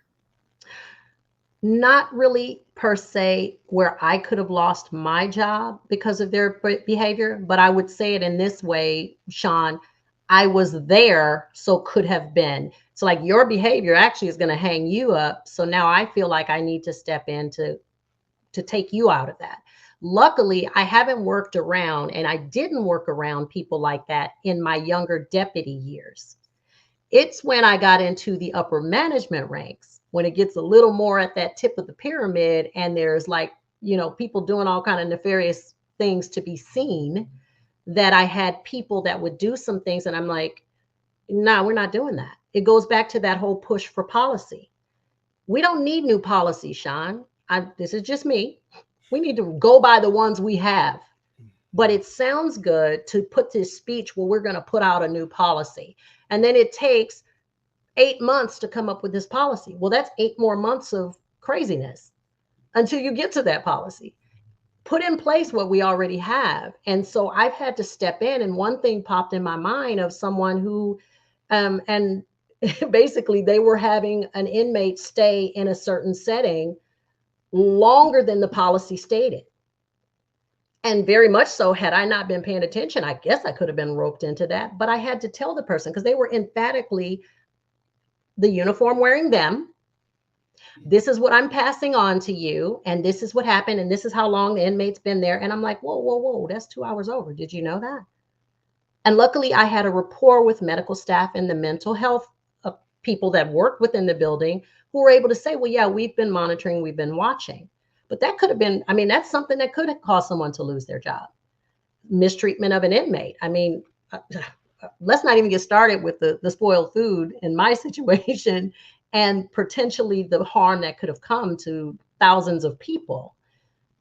Not really per se where I could have lost my job because of their behavior, but I would say it in this way, Sean, I was there, so could have been. So like your behavior actually is going to hang you up. So now I feel like I need to step in to take you out of that. Luckily, I haven't worked around, and I didn't work around people like that in my younger deputy years. It's when I got into the upper management ranks, when it gets a little more at that tip of the pyramid, and there's like, people doing all kind of nefarious things to be seen, that I had people that would do some things. And I'm like, no, we're not doing that. It goes back to that whole push for policy. We don't need new policy, Sean. This is just me. We need to go by the ones we have. But it sounds good to put this speech, well, we're going to put out a new policy. And then it takes 8 months to come up with this policy. Well, that's 8 more months of craziness until you get to that policy. Put in place what we already have. And so I've had to step in. And one thing popped in my mind of someone who, and basically they were having an inmate stay in a certain setting longer than the policy stated. And very much so, had I not been paying attention, I guess I could have been roped into that. But I had to tell the person because they were emphatically the uniform wearing them. This is what I'm passing on to you. And this is what happened. And this is how long the inmate's been there. And I'm like, whoa, whoa, whoa, that's 2 hours over. Did you know that? And luckily, I had a rapport with medical staff and the mental health people that worked within the building who were able to say, well, yeah, we've been monitoring, we've been watching. But that could have been, that's something that could have caused someone to lose their job. Mistreatment of an inmate. Let's not even get started with the spoiled food in my situation and potentially the harm that could have come to thousands of people.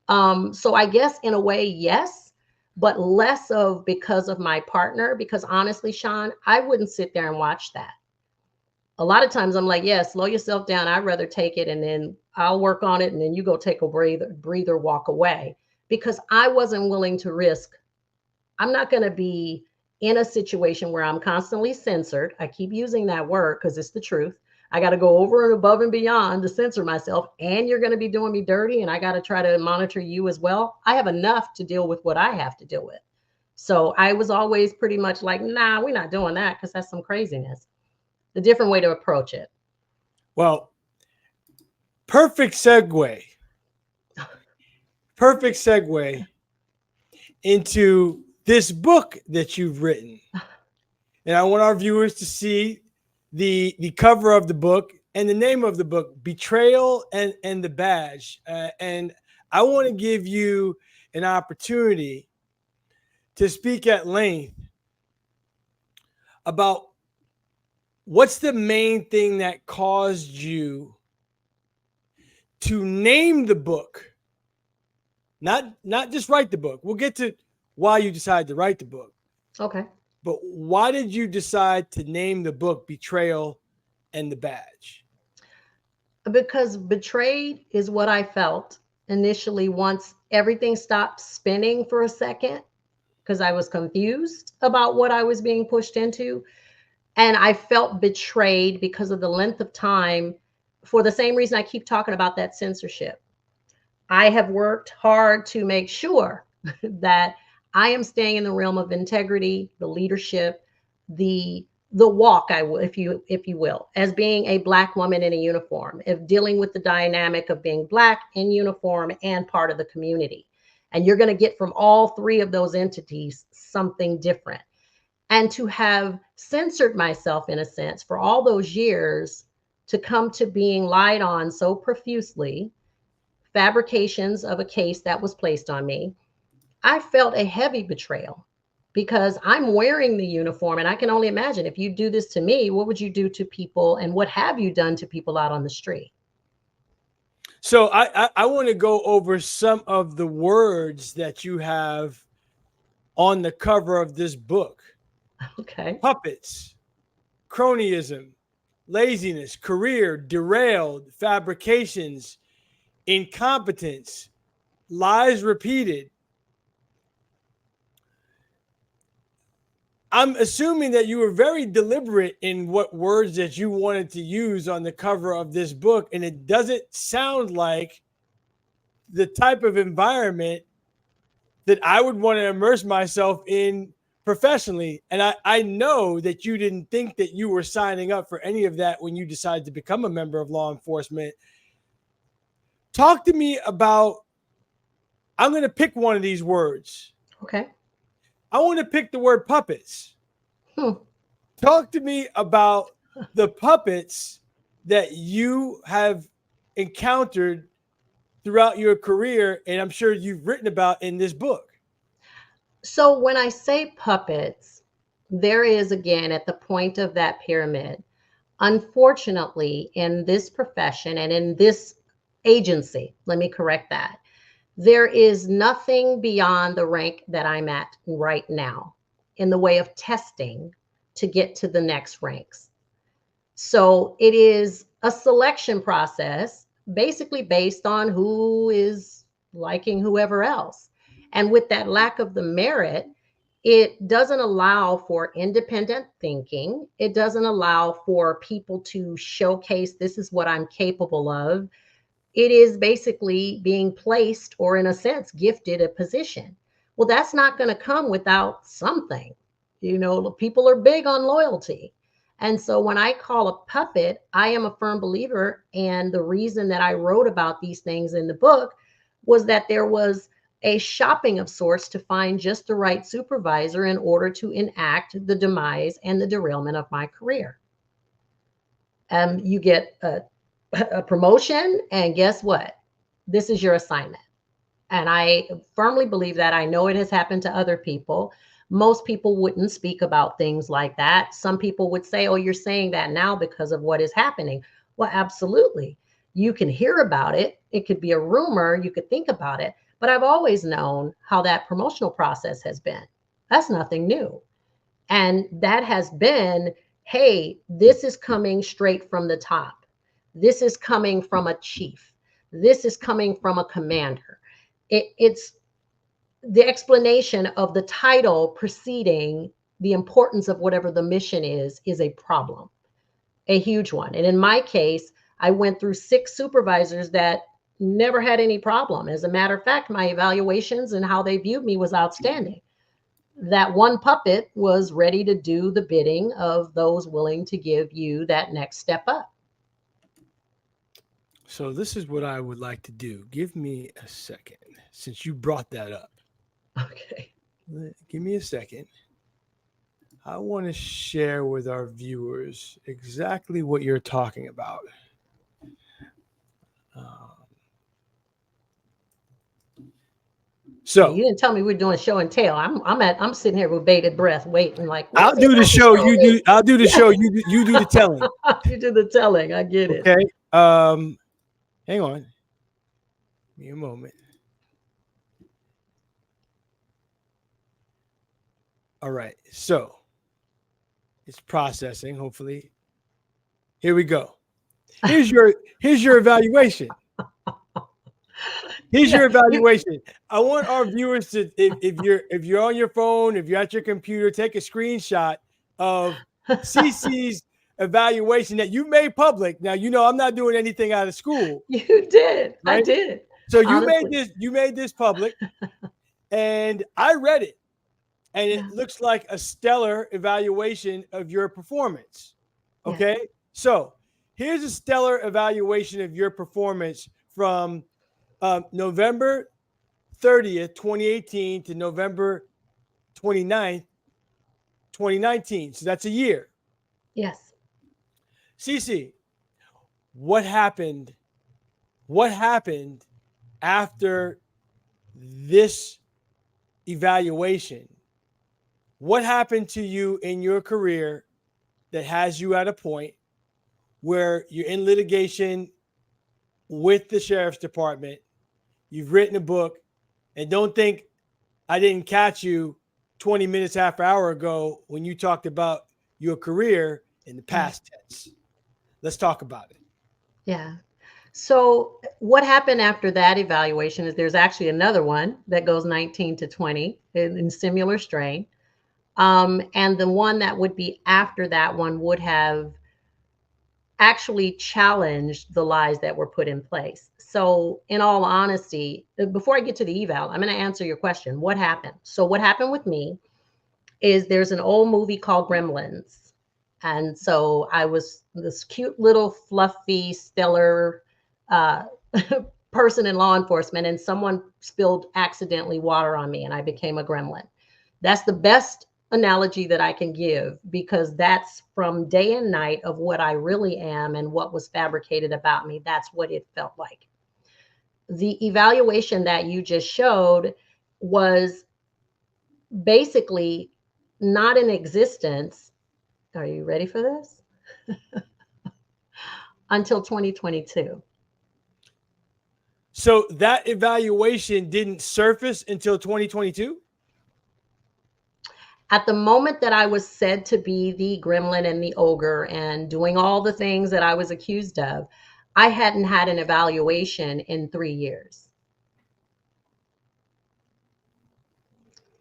So I guess in a way, yes, but less of because of my partner, because honestly, Sean, I wouldn't sit there and watch that. A lot of times I'm like, yeah, slow yourself down. I'd rather take it and then I'll work on it. And then you go take a breather, walk away, because I wasn't willing to risk. I'm not going to be in a situation where I'm constantly censored. I keep using that word because it's the truth. I got to go over and above and beyond to censor myself. And you're going to be doing me dirty. And I got to try to monitor you as well. I have enough to deal with what I have to deal with. So I was always pretty much like, nah, we're not doing that because that's some craziness. The different way to approach it. Well, perfect segue. Perfect segue into this book that you've written. And I want our viewers to see the cover of the book and the name of the book, Betrayal and the Badge. And I want to give you an opportunity to speak at length about what's the main thing that caused you to name the book, not just write the book. We'll get to why you decided to write the book. Okay. But why did you decide to name the book Betrayal and the Badge? Because betrayed is what I felt initially once everything stopped spinning for a second, because I was confused about what I was being pushed into. And I felt betrayed because of the length of time, for the same reason I keep talking about that censorship. I have worked hard to make sure that I am staying in the realm of integrity, the leadership, the walk, if you will, as being a Black woman in a uniform, of dealing with the dynamic of being Black in uniform and part of the community. And you're going to get from all three of those entities something different. And to have censored myself, in a sense, for all those years, to come to being lied on so profusely, fabrications of a case that was placed on me, I felt a heavy betrayal, because I'm wearing the uniform. And I can only imagine, if you do this to me, what would you do to people, and what have you done to people out on the street? So I want to go over some of the words that you have on the cover of this book. Okay. Puppets, cronyism, laziness, career, derailed, fabrications, incompetence, lies repeated. I'm assuming that you were very deliberate in what words that you wanted to use on the cover of this book, and it doesn't sound like the type of environment that I would want to immerse myself in professionally. And I know that you didn't think that you were signing up for any of that when you decided to become a member of law enforcement. Talk to me about, I'm going to pick one of these words. Okay. I want to pick the word puppets. Talk to me about the puppets that you have encountered throughout your career, and I'm sure you've written about in this book. So when I say puppets, there is, again, at the point of that pyramid, unfortunately, in this profession and in this agency, let me correct that, there is nothing beyond the rank that I'm at right now in the way of testing to get to the next ranks. So it is a selection process, basically based on who is liking whoever else. And with that lack of the merit, it doesn't allow for independent thinking. It doesn't allow for people to showcase, this is what I'm capable of. It is basically being placed, or in a sense, gifted a position. Well, that's not going to come without something. People are big on loyalty. And so when I call a puppet, I am a firm believer. And the reason that I wrote about these things in the book was that there was a shopping of sorts to find just the right supervisor in order to enact the demise and the derailment of my career. You get a promotion, and guess what? This is your assignment. And I firmly believe that. I know it has happened to other people. Most people wouldn't speak about things like that. Some people would say, oh, you're saying that now because of what is happening. Well, absolutely. You can hear about it. It could be a rumor. You could think about it. But I've always known how that promotional process has been. That's nothing new. And that has been hey, this is coming straight from the top. This is coming from a chief. This is coming from a commander. It's the explanation of the title preceding the importance of whatever the mission is a problem, a huge one. And in my case, I went through 6 supervisors that never had any problem. As a matter of fact, my evaluations and how they viewed me was outstanding. That one puppet was ready to do the bidding of those willing to give you that next step up. So this is what I would like to do. Give me a second, since you brought that up. Okay. Give me a second. I want to share with our viewers exactly what you're talking about. So you didn't tell me we're doing show and tell. I'm sitting here with bated breath, waiting like, I'll do the show. You do. I'll do the show. You do the telling. You do the telling. I get it. Okay. Hang on. Give me a moment. All right. So it's processing. Hopefully, here we go. Here's your evaluation. Here's your evaluation. I want our viewers to, if you're on your phone, if you're at your computer, take a screenshot of CeeCee's evaluation that you made public. Now, I'm not doing anything out of school. You did. Right? I did. So you made this public, and I read it, and it looks like a stellar evaluation of your performance. Okay, so here's a stellar evaluation of your performance from November 30th, 2018 to November 29th, 2019. So that's a year. Yes. CeeCee, what happened? What happened after this evaluation? What happened to you in your career that has you at a point where you're in litigation with the sheriff's department? You've written a book, and don't think I didn't catch you 20 minutes, half an hour ago when you talked about your career in the past tense. Let's talk about it. Yeah. So what happened after that evaluation is there's actually another one that goes 19 to 20 in similar strain. And the one that would be after that one would have actually challenged the lies that were put in place. So in all honesty, before I get to the eval, I'm going to answer your question. What happened? So what happened with me is there's an old movie called Gremlins. And so I was this cute little fluffy, stellar person in law enforcement, and someone spilled accidentally water on me and I became a gremlin. That's the best analogy that I can give, because that's from day and night of what I really am and what was fabricated about me. That's what it felt like. The evaluation that you just showed was basically not in existence. Are you ready for this? Until 2022. So that evaluation didn't surface until 2022? At the moment that I was said to be the gremlin and the ogre and doing all the things that I was accused of, I hadn't had an evaluation in 3 years.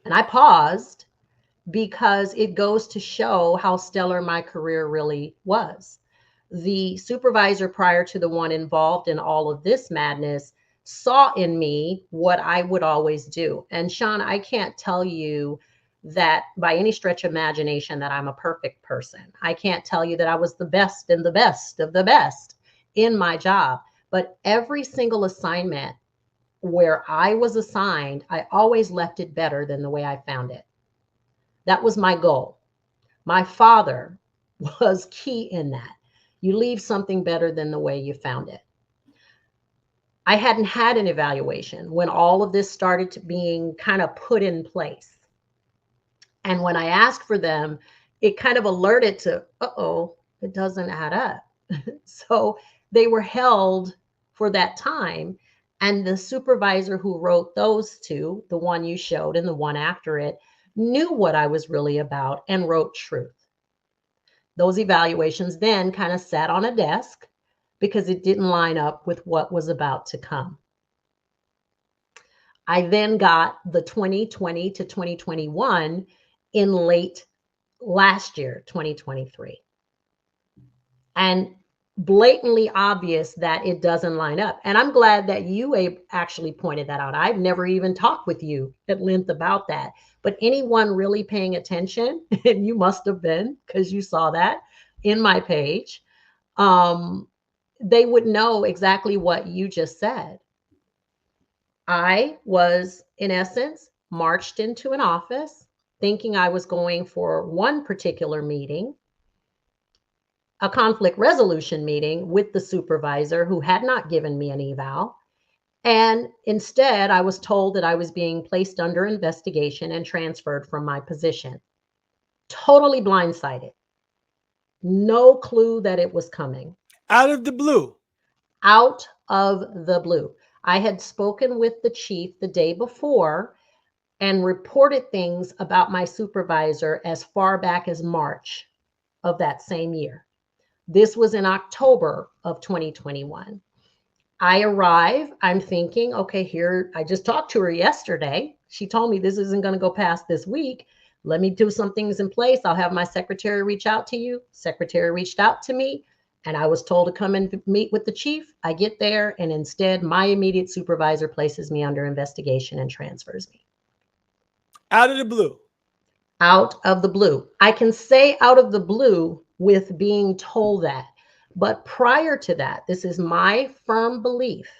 And I paused because it goes to show how stellar my career really was. The supervisor prior to the one involved in all of this madness saw in me what I would always do. And Sean, I can't tell you that by any stretch of imagination that I'm a perfect person. I can't tell you that I was the best and the best of the best in my job, but every single assignment where I was assigned, I always left it better than the way I found it. That was my goal. My father was key in that. You leave something better than the way you found it. I hadn't had an evaluation when all of this started to being kind of put in place. And when I asked for them, it kind of alerted to, uh-oh, it doesn't add up. So they were held for that time. And the supervisor who wrote those two, the one you showed and the one after it, knew what I was really about and wrote truth. Those evaluations then kind of sat on a desk because it didn't line up with what was about to come. I then got the 2020 to 2021 in late last year, 2023. And blatantly obvious that it doesn't line up. And I'm glad that you actually pointed that out. I've never even talked with you at length about that. But anyone really paying attention, and you must have been because you saw that in my page, they would know exactly what you just said. I was, in essence, marched into an office thinking I was going for one particular meeting, a conflict resolution meeting with the supervisor who had not given me an eval. And instead, I was told that I was being placed under investigation and transferred from my position. Totally blindsided. No clue that it was coming. Out of the blue. Out of the blue. I had spoken with the chief the day before and reported things about my supervisor as far back as March of that same year. This was in October of 2021. I arrive, I'm thinking, okay, here, I just talked to her yesterday. She told me this isn't going to go past this week. Let me do some things in place. I'll have my secretary reach out to you. Secretary reached out to me, and I was told to come and meet with the chief. I get there, and instead, my immediate supervisor places me under investigation and transfers me. Out of the blue. Out of the blue. I can say out of the blue with being told that. But prior to that, this is my firm belief,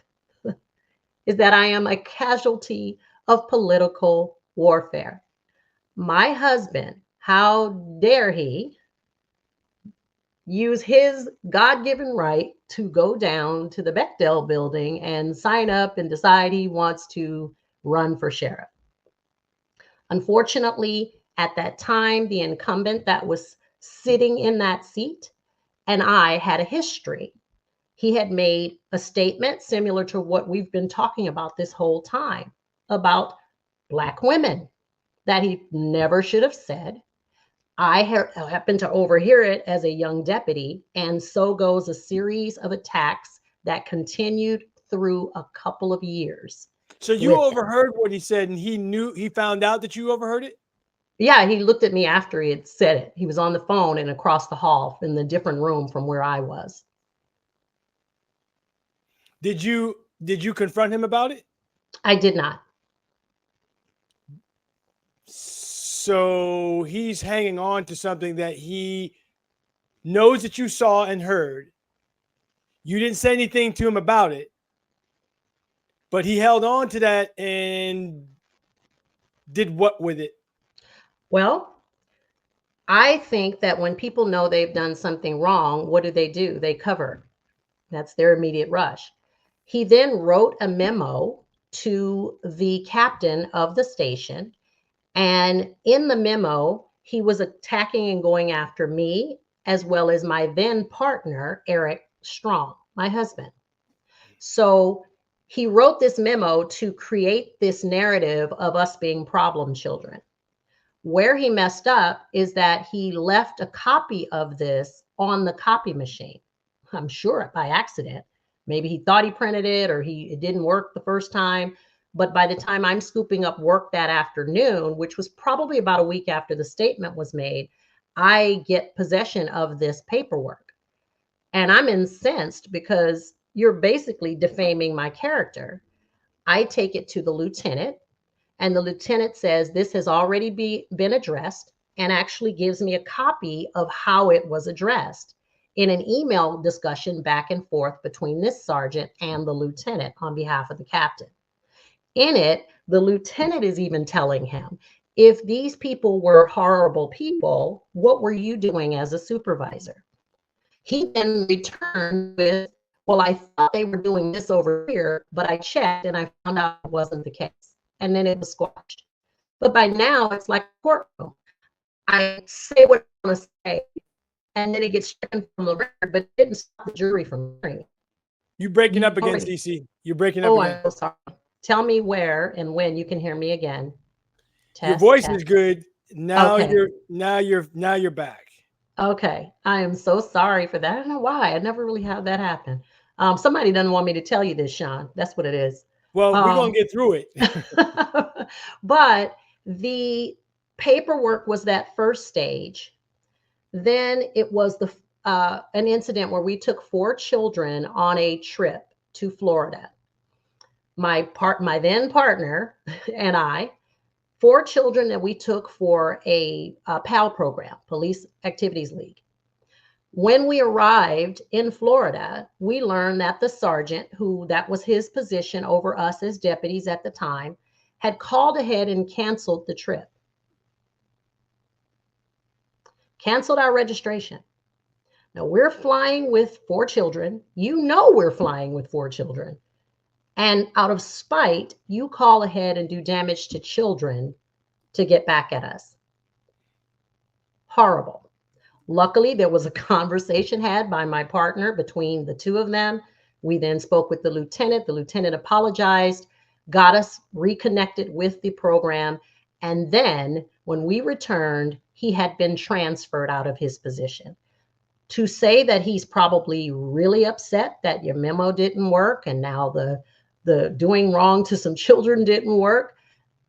is that I am a casualty of political warfare. My husband, how dare he use his God-given right to go down to the Bechdel building and sign up and decide he wants to run for sheriff. Unfortunately, at that time, the incumbent that was sitting in that seat and I had a history. He had made a statement similar to what we've been talking about this whole time about Black women that he never should have said. I happened to overhear it as a young deputy, and so goes a series of attacks that continued through a couple of years. So you overheard what he said, and he found out that you overheard it? Yeah, he looked at me after he had said it. He was on the phone and across the hall in the different room from where I was. Did you confront him about it? I did not. So he's hanging on to something that he knows that you saw and heard. You didn't say anything to him about it, but he held on to that and did what with it? Well, I think that when people know they've done something wrong, what do? They cover. That's their immediate rush. He then wrote a memo to the captain of the station. And in the memo, he was attacking and going after me, as well as my then partner, Eric Strong, my husband. So he wrote this memo to create this narrative of us being problem children. Where he messed up is that he left a copy of this on the copy machine. I'm sure by accident. Maybe he thought he printed it or it didn't work the first time. But by the time I'm scooping up work that afternoon, which was probably about a week after the statement was made, I get possession of this paperwork. And I'm incensed because you're basically defaming my character. I take it to the lieutenant, and the lieutenant says this has already been addressed and actually gives me a copy of how it was addressed in an email discussion back and forth between this sergeant and the lieutenant on behalf of the captain. In it, the lieutenant is even telling him, if these people were horrible people, what were you doing as a supervisor? He then returned with, well, I thought they were doing this over here, but I checked and I found out it wasn't the case. And then it was squashed. But by now, it's like a courtroom. I say what I want to say, and then it gets stricken from the record, but it didn't stop the jury from hearing it. You're breaking up again, CeeCee. You're breaking up again. Oh, I'm so sorry. Tell me where and when you can hear me again. Your voice is good. Now okay. you're back. Okay. I am so sorry for that. I don't know why. I never really had that happen. Somebody doesn't want me to tell you this, Sean. That's what it is. Well, we're gonna Um, get through it. but the paperwork was that first stage. Then it was an incident where we took 4 children on a trip to Florida. My then partner and I, 4 children that we took for a PAL program, Police Activities League. When we arrived in Florida, we learned that the sergeant, who that was his position over us as deputies at the time, had called ahead and canceled the trip, canceled our registration. Now we're flying with 4 children. You know we're flying with 4 children. And out of spite, you call ahead and do damage to children to get back at us. Horrible. Luckily, there was a conversation had by my partner between the two of them. We then spoke with the lieutenant. The lieutenant apologized, got us reconnected with the program. And then when we returned, he had been transferred out of his position. To say that he's probably really upset that your memo didn't work and now the doing wrong to some children didn't work,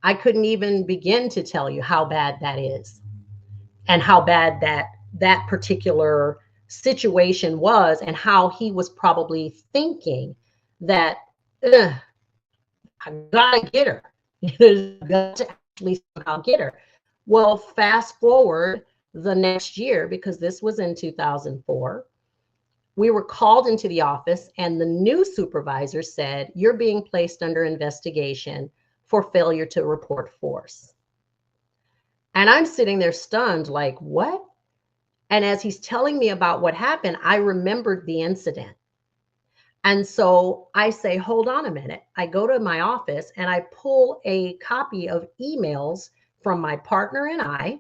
I couldn't even begin to tell you how bad that is and how bad that particular situation was and how he was probably thinking that I gotta get her. I got to actually somehow get her. Well, fast forward the next year, because this was in 2004, we were called into the office and the new supervisor said, "You're being placed under investigation for failure to report force." And I'm sitting there stunned, like, what? And as he's telling me about what happened, I remembered the incident. And so I say, hold on a minute. I go to my office and I pull a copy of emails from my partner and I.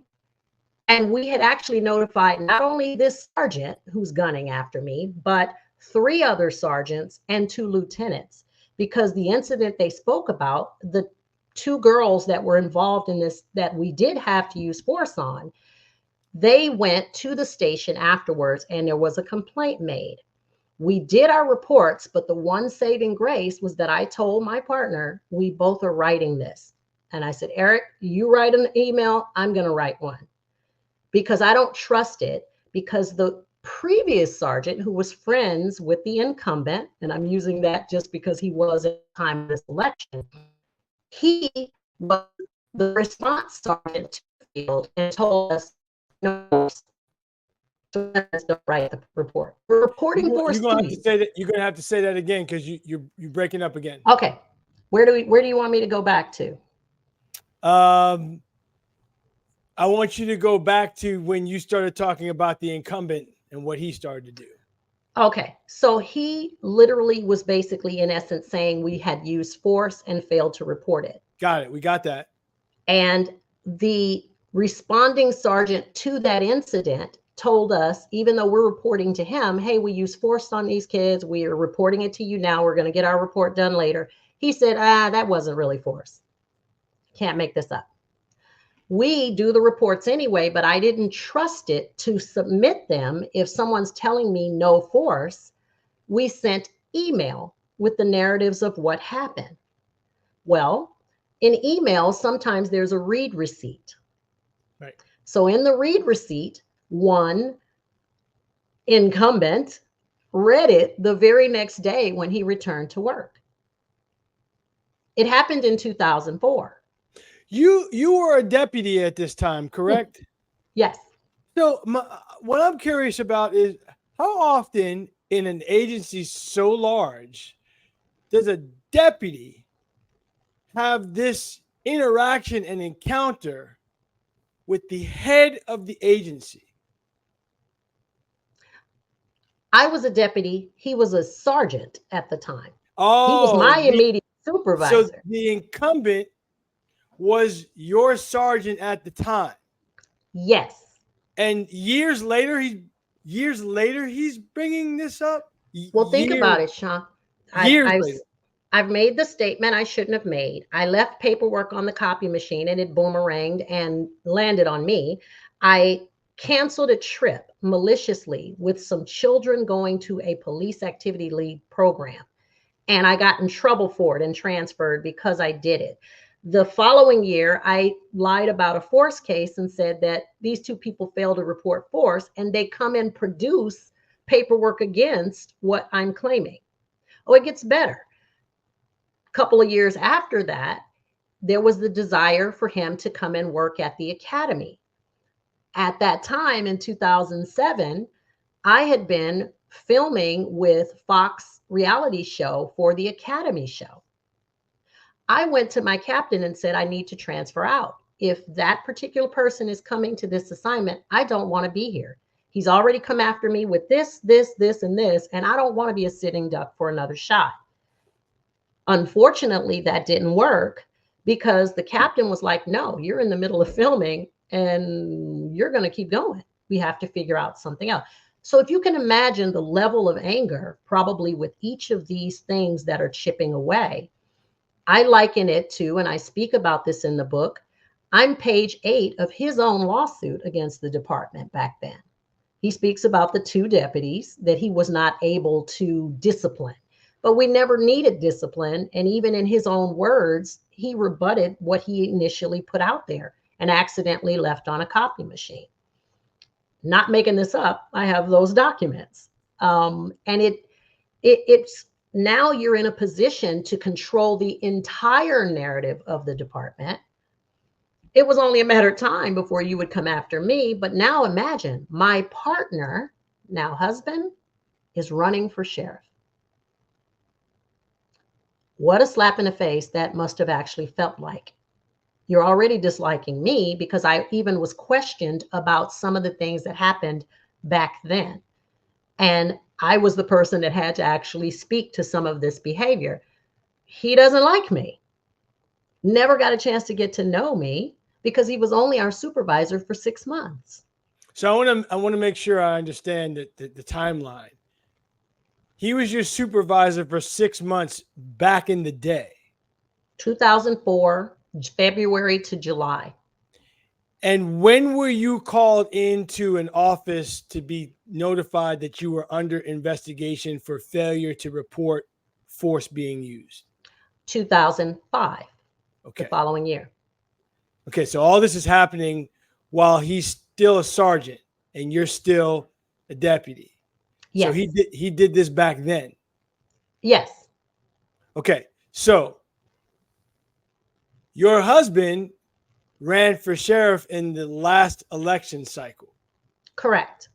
And we had actually notified not only this sergeant who's gunning after me, but 3 other sergeants and 2 lieutenants, because the incident they spoke about, the 2 girls that were involved in this, that we did have to use force on, they went to the station afterwards and there was a complaint made. We did our reports, but the one saving grace was that I told my partner, we both are writing this. And I said, Eric, you write an email, I'm going to write one. Because I don't trust it, because the previous sergeant who was friends with the incumbent, and I'm using that just because he was at the time of this election, he was the response sergeant to the field and told us, no, don't write the report. We're reporting force. You're gonna have to say that. You're gonna have to say that again because you're breaking up again. Okay, where do you want me to go back to? I want you to go back to when you started talking about the incumbent and what he started to do. Okay, so he literally was basically, in essence, saying we had used force and failed to report it. Got it. We got that. And the responding sergeant to that incident told us, even though we're reporting to him, hey, we used force on these kids, we are reporting it to you now, we're going to get our report done later. He said, that wasn't really force. Can't make this up. We do the reports anyway, but I didn't trust it to submit them. If someone's telling me no force, we sent email with the narratives of what happened. Well, in email, sometimes there's a read receipt. Right. So in the read receipt, one incumbent read it the very next day when he returned to work. It happened in 2004. You were a deputy at this time, correct? Yes. So what I'm curious about is how often in an agency so large does a deputy have this interaction and encounter with the head of the agency? I was a deputy. He was a sergeant at the time. Oh, he was my immediate supervisor. So the incumbent was your sergeant at the time. Yes. And years later, he's bringing this up. Well, think about it, Sean. I've made the statement I shouldn't have made. I left paperwork on the copy machine and it boomeranged and landed on me. I canceled a trip maliciously with some children going to a police activity lead program. And I got in trouble for it and transferred because I did it. The following year, I lied about a force case and said that these two people failed to report force, and they come and produce paperwork against what I'm claiming. Oh, it gets better. A couple of years after that, there was the desire for him to come and work at the academy. At that time in 2007, I had been filming with Fox reality show for the Academy show. I went to my captain and said, I need to transfer out. If that particular person is coming to this assignment, I don't want to be here. He's already come after me with this, and this, and I don't want to be a sitting duck for another shot. Unfortunately, that didn't work because the captain was like, no, you're in the middle of filming and you're going to keep going. We have to figure out something else. So if you can imagine the level of anger, probably with each of these things that are chipping away, I liken it to, and I speak about this in the book, I'm page 8 of his own lawsuit against the department back then. He speaks about the 2 deputies that he was not able to discipline, but we never needed discipline. And even in his own words, he rebutted what he initially put out there and accidentally left on a copy machine. Not making this up. I have those documents. And it's now you're in a position to control the entire narrative of the department. It was only a matter of time before you would come after me. But now imagine my partner, now husband, is running for sheriff. What a slap in the face that must have actually felt like. You're already disliking me because I even was questioned about some of the things that happened back then. And I was the person that had to actually speak to some of this behavior. He doesn't like me. Never got a chance to get to know me because he was only our supervisor for 6 months. So I want to make sure I understand the timeline. He was your supervisor for 6 months back in the day. 2004, February to July. And when were you called into an office to be notified that you were under investigation for failure to report force being used? 2005, Okay. the following year. Okay, so all this is happening while he's still a sergeant and you're still a deputy. Yes. So he did this back then. Yes. Okay, so your husband ran for sheriff in the last election cycle. Correct.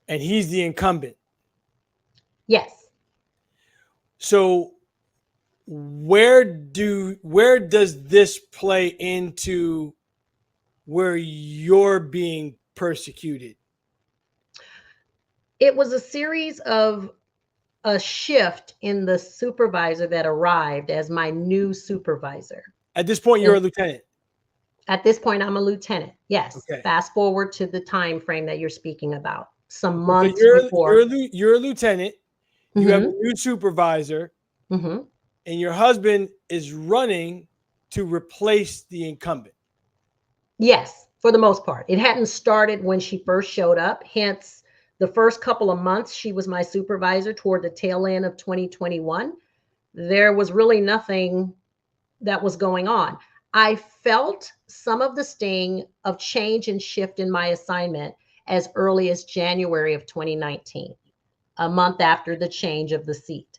And he's the incumbent. Yes. So where does this play into where you're being persecuted? It was a series of a shift in the supervisor that arrived as my new supervisor. At this point, you're a lieutenant. At this point, I'm a lieutenant. Yes. Okay. Fast forward to the time frame that you're speaking about. Some months so before. You're a lieutenant. You have a new supervisor. Mm-hmm. And your husband is running to replace the incumbent. Yes, for the most part. It hadn't started when she first showed up. Hence, the first couple of months, she was my supervisor toward the tail end of 2021. There was really nothing that was going on. I felt some of the sting of change and shift in my assignment as early as January of 2019, a month after the change of the seat.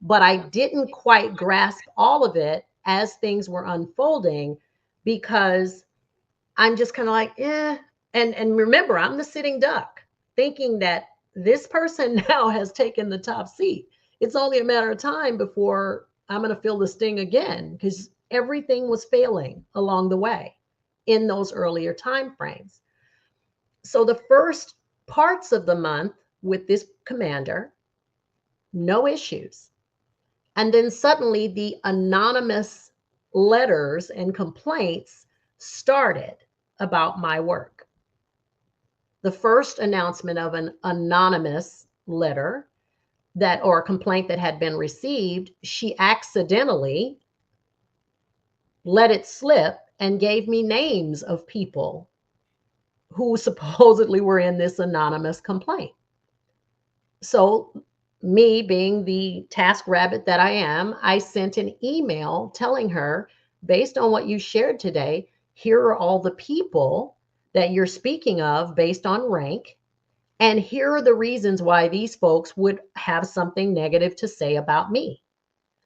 But I didn't quite grasp all of it as things were unfolding because I'm just kind of like, And remember, I'm the sitting duck thinking that this person now has taken the top seat. It's only a matter of time before I'm going to feel the sting again because everything was failing along the way in those earlier time frames. So the first parts of the month with this commander, no issues. And then suddenly the anonymous letters and complaints started about my work. The first announcement of an anonymous letter or complaint that had been received, she accidentally let it slip and gave me names of people who supposedly were in this anonymous complaint. So, me being the task rabbit that I am, I sent an email telling her, based on what you shared today, here are all the people that you're speaking of based on rank. And here are the reasons why these folks would have something negative to say about me.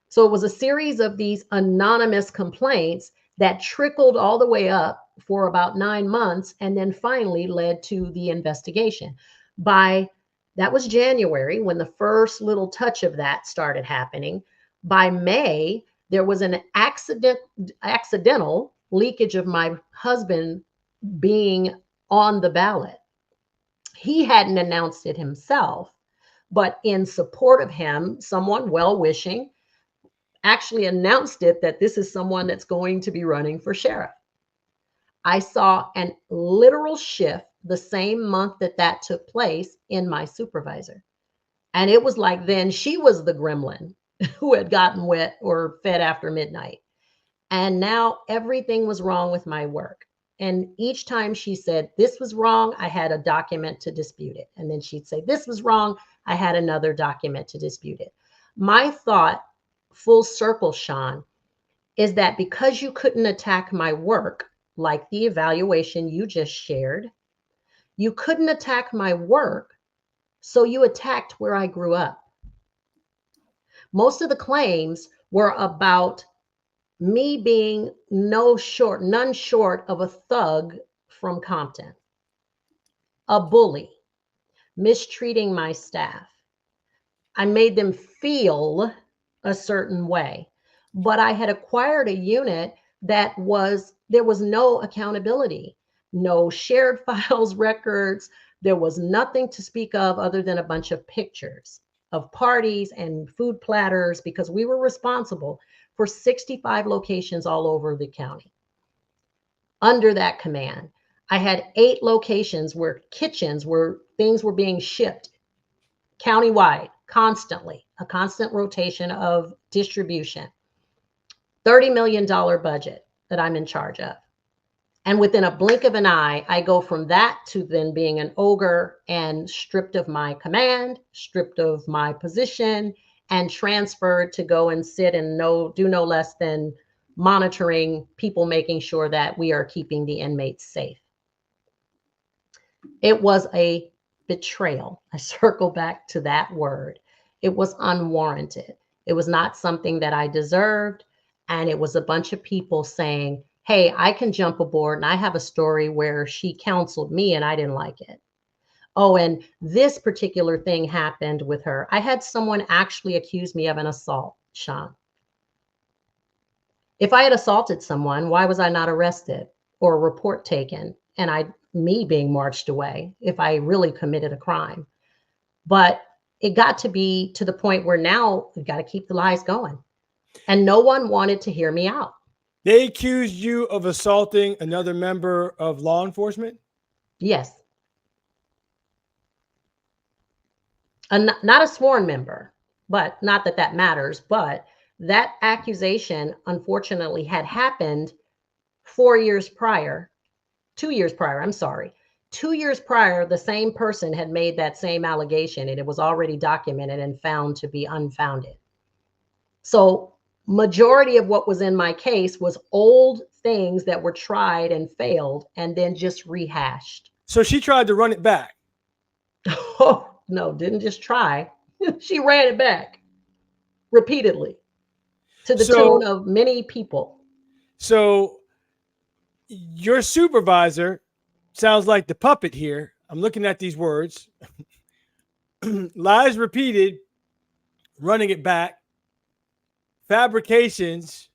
So it was a series of these anonymous complaints that trickled all the way up for about 9 months and then finally led to the investigation. That was January when the first little touch of that started happening. By May, there was an accidental leakage of my husband being on the ballot. He hadn't announced it himself, but in support of him, someone well-wishing actually announced it, that this is someone that's going to be running for sheriff. I saw an literal shift the same month that that took place in my supervisor. And it was like then she was the gremlin who had gotten wet or fed after midnight. And now everything was wrong with my work. And each time she said this was wrong, I had a document to dispute it. And then she'd say this was wrong, I had another document to dispute it. My thought, full circle, Sean, is that because you couldn't attack my work, like the evaluation you just shared, you couldn't attack my work, so you attacked where I grew up. Most of the claims were about me being none short of a thug from Compton, a bully, mistreating my staff. I made them feel a certain way, but I had acquired a unit there was no accountability, no shared files, records. There was nothing to speak of other than a bunch of pictures of parties and food platters, because we were responsible for 65 locations all over the county. Under that command, I had 8 locations where kitchens, where things were being shipped countywide, constantly, a constant rotation of distribution. $30 million budget that I'm in charge of. And within a blink of an eye, I go from that to then being an ogre and stripped of my command, stripped of my position, and transferred to go and sit and do no less than monitoring people, making sure that we are keeping the inmates safe. It was a betrayal. I circle back to that word. It was unwarranted. It was not something that I deserved. And it was a bunch of people saying, hey, I can jump aboard, and I have a story where she counseled me and I didn't like it. Oh, and this particular thing happened with her. I had someone actually accuse me of an assault, Sean. If I had assaulted someone, why was I not arrested or a report taken and me being marched away if I really committed a crime? But it got to be to the point where now we've got to keep the lies going. And no one wanted to hear me out. They accused you of assaulting another member of law enforcement? Yes. Not a sworn member, but not that that matters. But that accusation, unfortunately, had happened 4 years prior, 2 years prior. I'm sorry. 2 years prior, the same person had made that same allegation, and it was already documented and found to be unfounded. So majority of what was in my case was old things that were tried and failed and then just rehashed. So she tried to run it back. Oh, no, didn't just try. She ran it back repeatedly to the tune of many people. So your supervisor sounds like the puppet here. I'm looking at these words. Lies repeated, running it back, fabrications.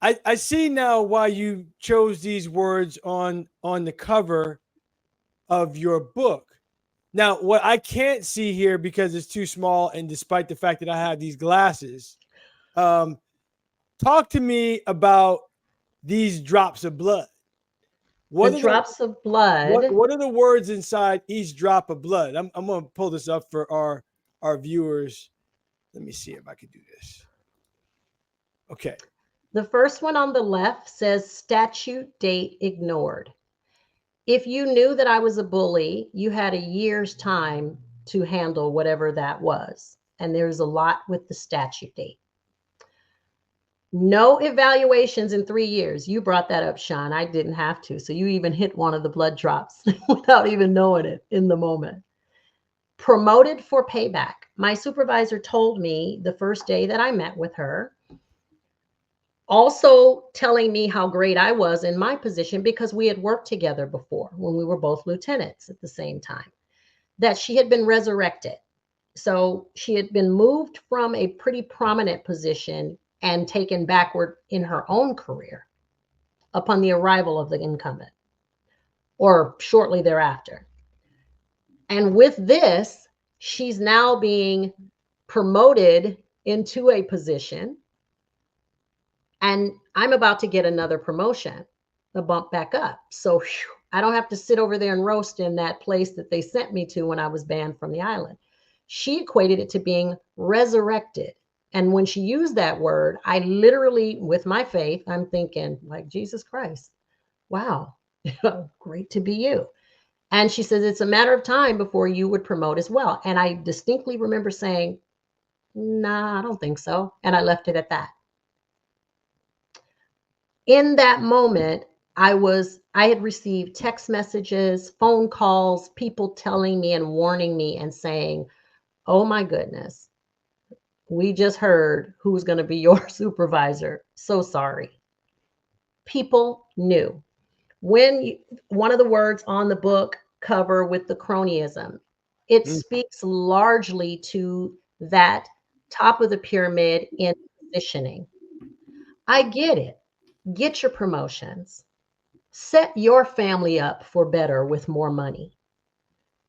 I see now why you chose these words on the cover of your book. Now, what I can't see here because it's too small, and despite the fact that I have these glasses, talk to me about these drops of blood. What of blood. What are the words inside each drop of blood? I'm going to pull this up for our viewers. Let me see if I can do this. Okay. The first one on the left says statute date ignored. If you knew that I was a bully, you had a year's time to handle whatever that was. And there's a lot with the statute date. No evaluations in 3 years. You brought that up, Sean. I didn't have to. So you even hit one of the blood drops without even knowing it in the moment. Promoted for payback. My supervisor told me the first day that I met with her, also telling me how great I was in my position because we had worked together before when we were both lieutenants at the same time, that she had been resurrected. So she had been moved from a pretty prominent position and taken backward in her own career upon the arrival of the incumbent or shortly thereafter. And with this, she's now being promoted into a position, and I'm about to get another promotion, a bump back up. So whew, I don't have to sit over there and roast in that place that they sent me to when I was banned from the island. She equated it to being resurrected. And when she used that word, I literally, with my faith, I'm thinking, like, Jesus Christ, wow, great to be you. And she says, it's a matter of time before you would promote as well. And I distinctly remember saying, nah, I don't think so. And I left it at that. In that moment, I had received text messages, phone calls, people telling me and warning me and saying, oh my goodness, we just heard who's going to be your supervisor. So sorry. People knew. One of the words on the book cover with the cronyism, it speaks largely to that top of the pyramid in positioning. I get it. Get your promotions. Set your family up for better with more money.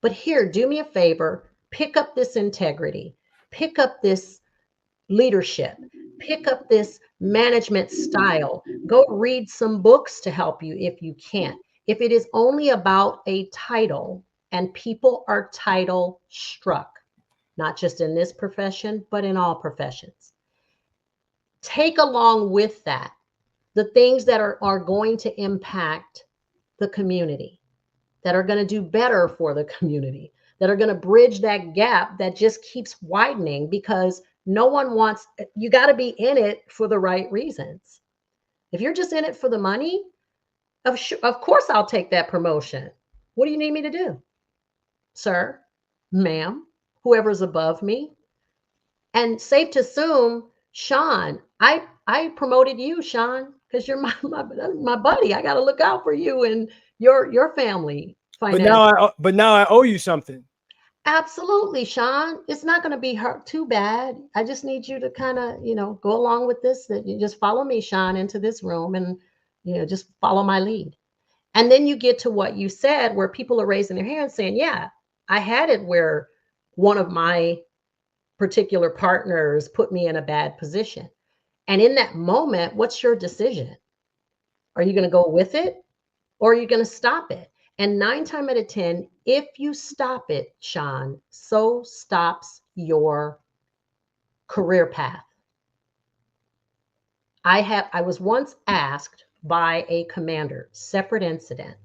But here, do me a favor, pick up this integrity, pick up this leadership, pick up this management style. Go read some books to help you if you can't. If it is only about a title, and people are title struck, not just in this profession, but in all professions, take along with that the things that are going to impact the community, that are going to do better for the community, that are going to bridge that gap that just keeps widening because no one wants, you got to be in it for the right reasons. If you're just in it for the money, of course I'll take that promotion. What do you need me to do? Sir, ma'am, whoever's above me. And safe to assume, Sean, I promoted you, Sean, because you're my buddy. I got to look out for you and your family financially. But now I owe you something. Absolutely, Sean. It's not going to be too bad. I just need you to kind of, go along with this, that you just follow me, Sean, into this room and, just follow my lead. And then you get to what you said, where people are raising their hands saying, yeah, I had it where one of my particular partners put me in a bad position. And in that moment, what's your decision? Are you going to go with it or are you going to stop it? And 9 times out of 10, if you stop it, Sean, so stops your career path. I was once asked by a commander, separate incident,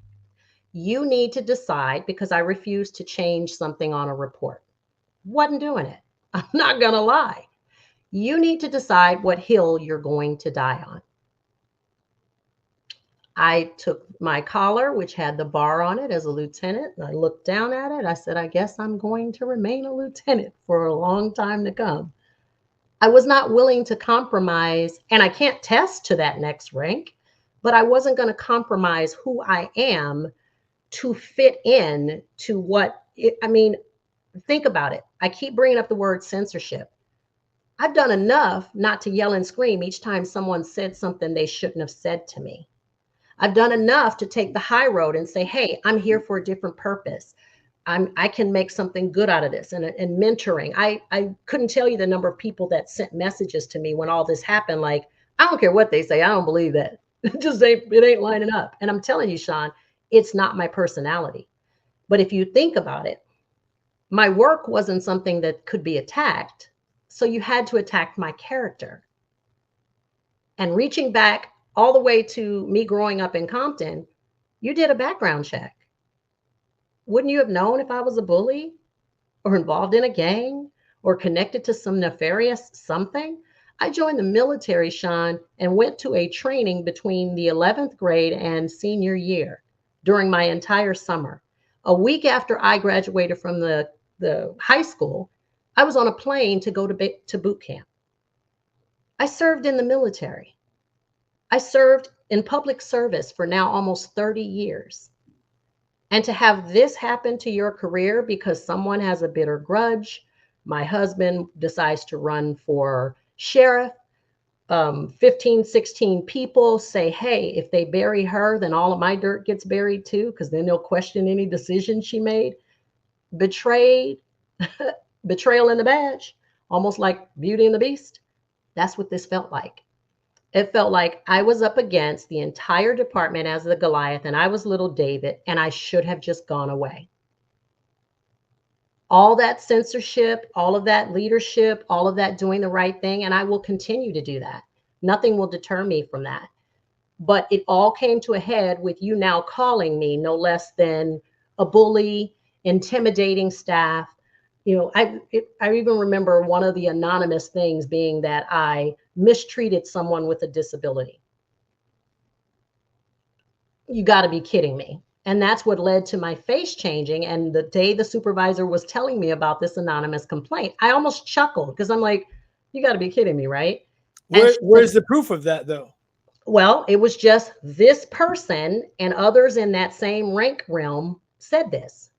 you need to decide, because I refused to change something on a report. Wasn't doing it. I'm not going to lie. You need to decide what hill you're going to die on. I took my collar, which had the bar on it as a lieutenant. I looked down at it. I said, I guess I'm going to remain a lieutenant for a long time to come. I was not willing to compromise, and I can't test to that next rank, but I wasn't going to compromise who I am to fit in to think about it. I keep bringing up the word censorship. I've done enough not to yell and scream each time someone said something they shouldn't have said to me. I've done enough to take the high road and say, hey, I'm here for a different purpose. I can make something good out of this. And mentoring. I couldn't tell you the number of people that sent messages to me when all this happened. Like, I don't care what they say. I don't believe that. It ain't lining up. And I'm telling you, Sean, it's not my personality. But if you think about it, my work wasn't something that could be attacked. So you had to attack my character. And reaching back all the way to me growing up in Compton, you did a background check. Wouldn't you have known if I was a bully or involved in a gang or connected to some nefarious something? I joined the military, Sean, and went to a training between the 11th grade and senior year during my entire summer. A week after I graduated from the high school, I was on a plane to go to boot camp. I served in the military. I served in public service for now almost 30 years. And to have this happen to your career because someone has a bitter grudge, my husband decides to run for sheriff, 15, 16 people say, hey, if they bury her, then all of my dirt gets buried too, because then they'll question any decision she made. Betrayed, betrayal in the badge, almost like Beauty and the Beast. That's what this felt like. It felt like I was up against the entire department as the Goliath, and I was little David, and I should have just gone away. All that censorship, all of that leadership, all of that doing the right thing, and I will continue to do that. Nothing will deter me from that. But it all came to a head with you now calling me no less than a bully, intimidating staff. You know, I even remember one of the anonymous things being that I mistreated someone with a disability. You got to be kidding me. And that's what led to my face changing. And the day the supervisor was telling me about this anonymous complaint, I almost chuckled because I'm like, you got to be kidding me, right? Where's the proof of that, though? Well, it was just this person and others in that same rank realm said this.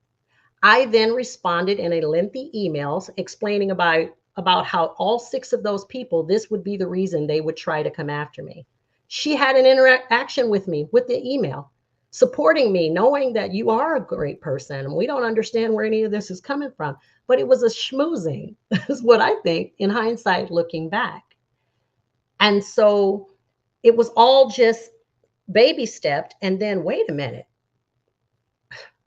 I then responded in a lengthy emails explaining about how all 6 of those people, this would be the reason they would try to come after me. She had an interaction with me with the email, supporting me, knowing that you are a great person. And we don't understand where any of this is coming from. But it was a schmoozing, is what I think in hindsight, looking back. And so it was all just baby stepped. And then, wait a minute,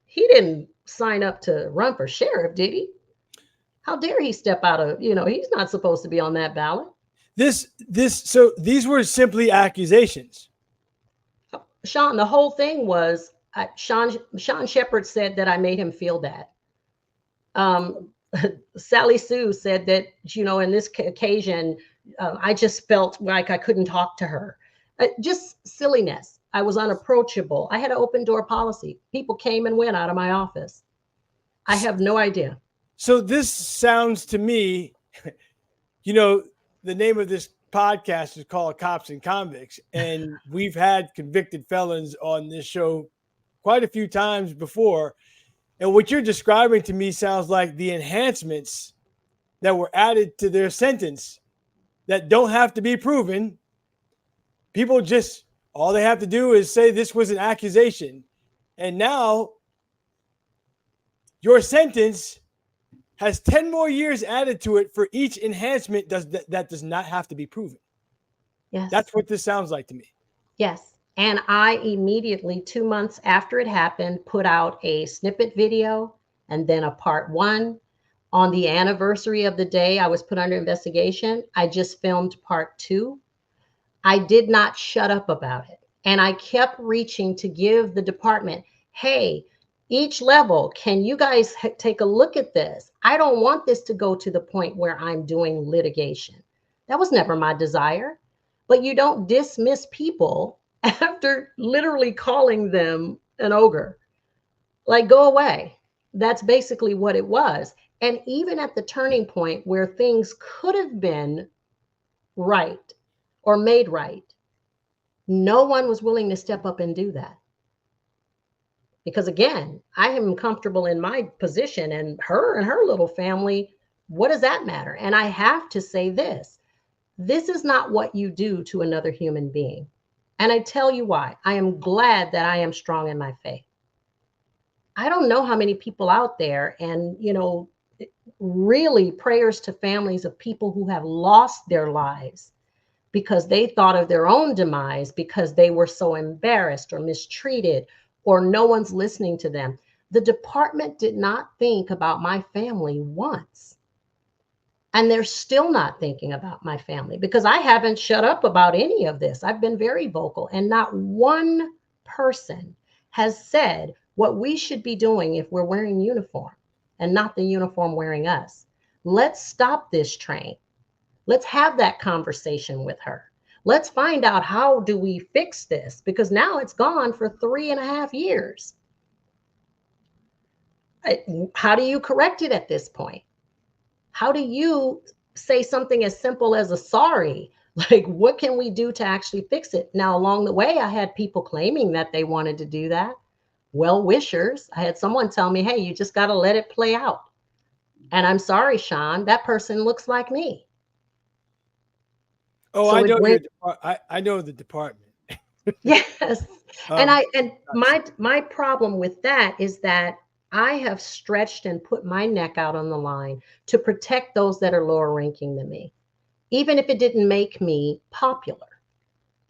he didn't sign up to run for sheriff, did he? How dare he step out of, he's not supposed to be on that ballot. So these were simply accusations. Sean, the whole thing was Sean Shepard said that I made him feel bad. Sally Sue said that, in this occasion, I just felt like I couldn't talk to her. Just silliness. I was unapproachable. I had an open door policy. People came and went out of my office. I have no idea. So this sounds to me, the name of this podcast is called Cops and Convicts, and we've had convicted felons on this show quite a few times before. And what you're describing to me sounds like the enhancements that were added to their sentence that don't have to be proven. People just, all they have to do is say this was an accusation. And now your sentence has 10 more years added to it for each enhancement that does not have to be proven. Yes. That's what this sounds like to me. Yes. And I immediately, 2 months after it happened, put out a snippet video and then a part 1. On the anniversary of the day I was put under investigation, I just filmed part 2. I did not shut up about it. And I kept reaching to give the department, hey, each level, can you guys take a look at this? I don't want this to go to the point where I'm doing litigation. That was never my desire. But you don't dismiss people after literally calling them an ogre. Like, go away. That's basically what it was. And even at the turning point where things could have been right or made right, no one was willing to step up and do that. Because again, I am comfortable in my position, and her little family, what does that matter? And I have to say this is not what you do to another human being. And I tell you why. I am glad that I am strong in my faith. I don't know how many people out there, and, really prayers to families of people who have lost their lives because they thought of their own demise because they were so embarrassed or mistreated or no one's listening to them. The department did not think about my family once. And they're still not thinking about my family because I haven't shut up about any of this. I've been very vocal, and not one person has said, what we should be doing if we're wearing uniform and not the uniform wearing us. Let's stop this train. Let's have that conversation with her. Let's find out, how do we fix this? Because now it's gone for 3.5 years. How do you correct it at this point? How do you say something as simple as a sorry? Like, what can we do to actually fix it? Now, along the way, I had people claiming that they wanted to do that. Well wishers. I had someone tell me, hey, you just got to let it play out. And I'm sorry, Sean, that person looks like me. Oh, So I it know went, I know the department. yes. And Um, my problem with that is that I have stretched and put my neck out on the line to protect those that are lower ranking than me, even if it didn't make me popular,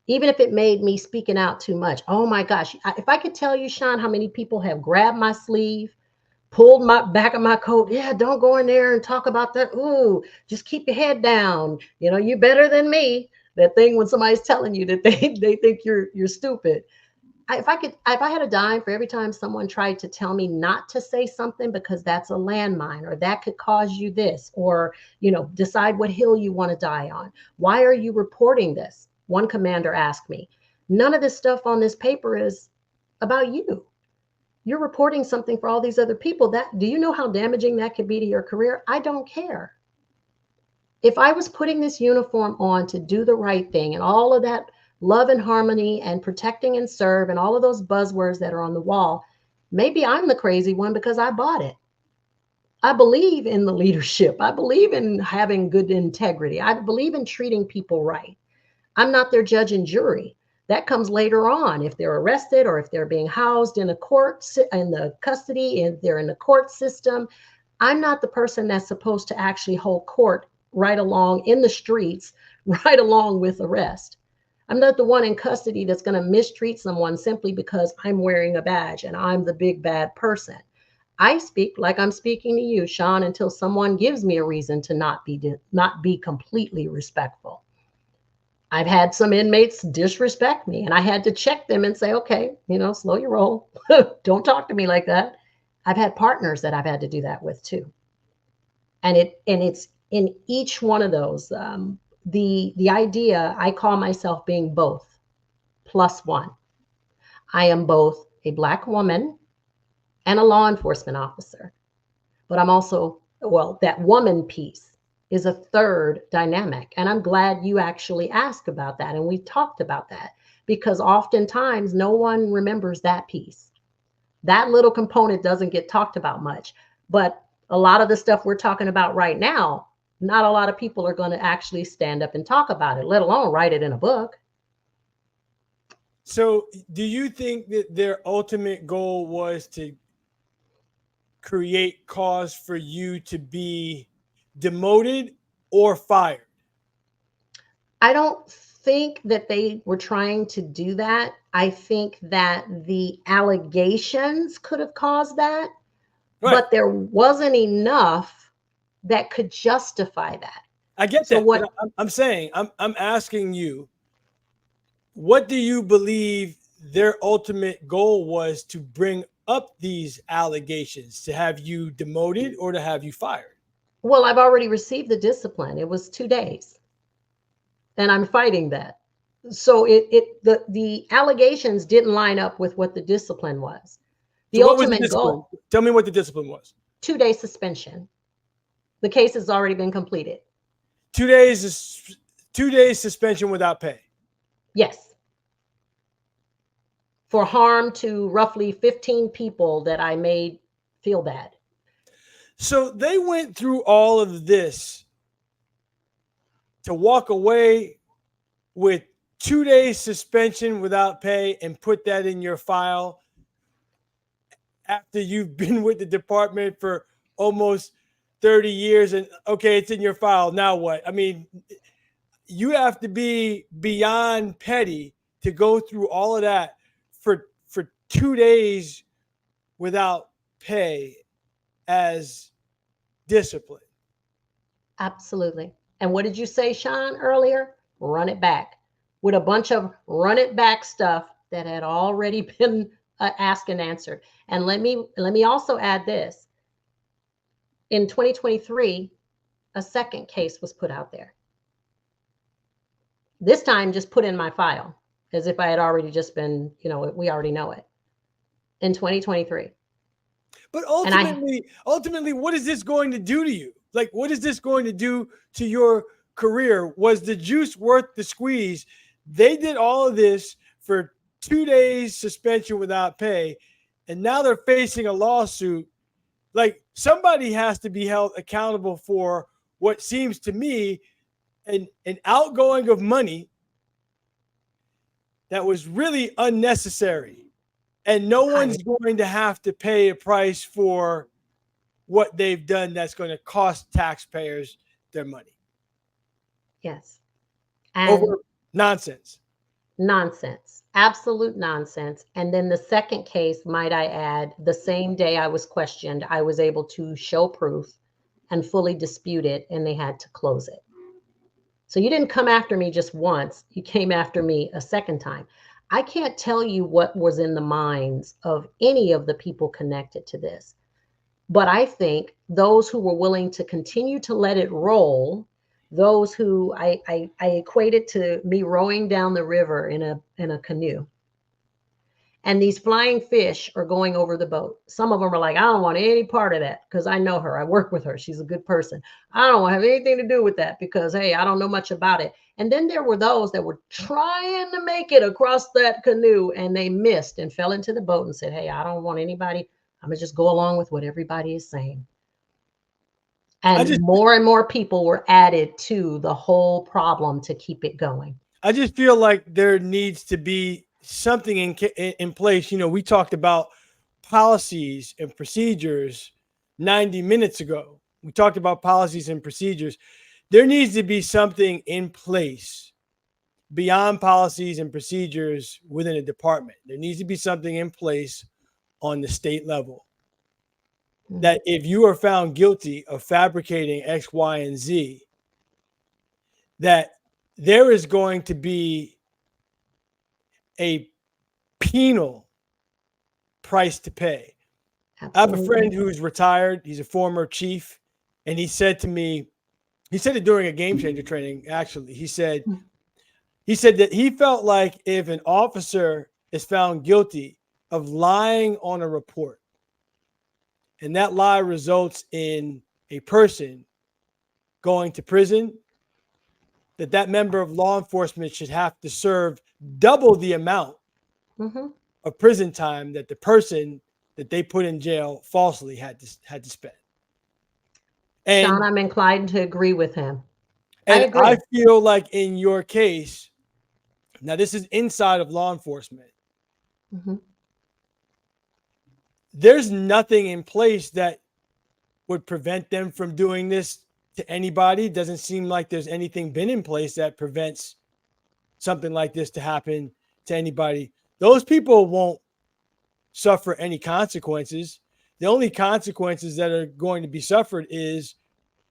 even if it made me speaking out too much. Oh my gosh. If I could tell you, Sean, how many people have grabbed my sleeve, pulled my back of my coat. Yeah, don't go in there and talk about that. Ooh, just keep your head down. You know, you're better than me. That thing when somebody's telling you that they think you're stupid. If I had a dime for every time someone tried to tell me not to say something because that's a landmine, or that could cause you this, or decide what hill you want to die on. Why are you reporting this? One commander asked me. None of this stuff on this paper is about you. You're reporting something for all these other people. That, do you know how damaging that could be to your career? I don't care. If I was putting this uniform on to do the right thing, and all of that love and harmony and protecting and serve and all of those buzzwords that are on the wall, maybe I'm the crazy one because I bought it. I believe in the leadership. I believe in having good integrity. I believe in treating people right. I'm not their judge and jury. That comes later on if they're arrested, or if they're being housed in a court, in the custody, if they're in the court system. I'm not the person that's supposed to actually hold court right along in the streets, right along with arrest. I'm not the one in custody that's going to mistreat someone simply because I'm wearing a badge and I'm the big bad person. I speak like I'm speaking to you, Sean, until someone gives me a reason to not be completely respectful. I've had some inmates disrespect me, and I had to check them and say, okay, slow your roll. Don't talk to me like that. I've had partners that I've had to do that with too. And it's in each one of those, the idea, I call myself being both plus one. I am both a Black woman and a law enforcement officer, but I'm also, well, that woman piece is a third dynamic. And I'm glad you actually asked about that. And we talked about that, because oftentimes no one remembers that piece. That little component doesn't get talked about much. But a lot of the stuff we're talking about right now, not a lot of people are going to actually stand up and talk about it, let alone write it in a book. So, do you think that their ultimate goal was to create cause for you to be demoted or fired? I don't think that they were trying to do that. I think that the allegations could have caused that, Right. but there wasn't enough that could justify that. I get So that. what But I'm saying, I'm asking you, what do you believe their ultimate goal was to bring up these allegations, to have you demoted or to have you fired? Well, I've already received the discipline. It was 2 days, and I'm fighting that. So the allegations didn't line up with what the discipline was. So, The what was the ultimate discipline? goal, Tell me what the discipline was. 2 day suspension. The case has already been completed. 2 days is 2 days suspension without pay. Yes, for harm to roughly 15 people that I made feel bad. So they went through all of this to walk away with 2 days suspension without pay and put that in your file after you've been with the department for almost 30 years. And okay, it's in your file. Now what? I mean, you have to be beyond petty to go through all of that for 2 days without pay as discipline. Absolutely. And what did you say, Sean, earlier? Run it back, with a bunch of run it back stuff that had already been asked and answered. And let me also add this. In 2023, a second case was put out there. This time just put in my file as if I had already just been, we already know it. In 2023. But ultimately, what is this going to do to you? Like, what is this going to do to your career? Was the juice worth the squeeze? They did all of this for 2 days suspension without pay, and now they're facing a lawsuit. Like, somebody has to be held accountable for what seems to me an outgoing of money that was really unnecessary. And no one's going to have to pay a price for what they've done that's going to cost taxpayers their money. Yes. And over nonsense. Nonsense. Absolute nonsense. And then the second case, might I add, the same day I was questioned, I was able to show proof and fully dispute it, and they had to close it. So you didn't come after me just once, you came after me a second time. I can't tell you what was in the minds of any of the people connected to this. But I think those who were willing to continue to let it roll, those who I equated to me rowing down the river in a canoe. And these flying fish are going over the boat. Some of them are like, I don't want any part of that because I know her. I work with her. She's a good person. I don't want to have anything to do with that because, hey, I don't know much about it. And then there were those that were trying to make it across that canoe and they missed and fell into the boat and said, hey, I don't want anybody. I'm going to just go along with what everybody is saying. And more and more people were added to the whole problem to keep it going. I just feel like there needs to be something in place. You know, we talked about policies and procedures 90 minutes ago. We talked about policies and procedures. There needs to be something in place beyond policies and procedures within a department. There needs to be something in place on the state level that if you are found guilty of fabricating X, Y, and Z, that there is going to be a penal price to pay. Absolutely. I have a friend who's retired. He's a former chief. And he said to me, he said it during a game changer training, actually. He said that he felt like if an officer is found guilty of lying on a report, and that lie results in a person going to prison, that member of law enforcement should have to serve double the amount of prison time that the person that they put in jail falsely had to spend. And Sean, I'm inclined to agree with him. And I feel like in your case, now this is inside of law enforcement. There's nothing in place that would prevent them from doing this to anybody. Doesn't seem like there's anything been in place that prevents something like this to happen to anybody. Those people won't suffer any consequences. The only consequences that are going to be suffered is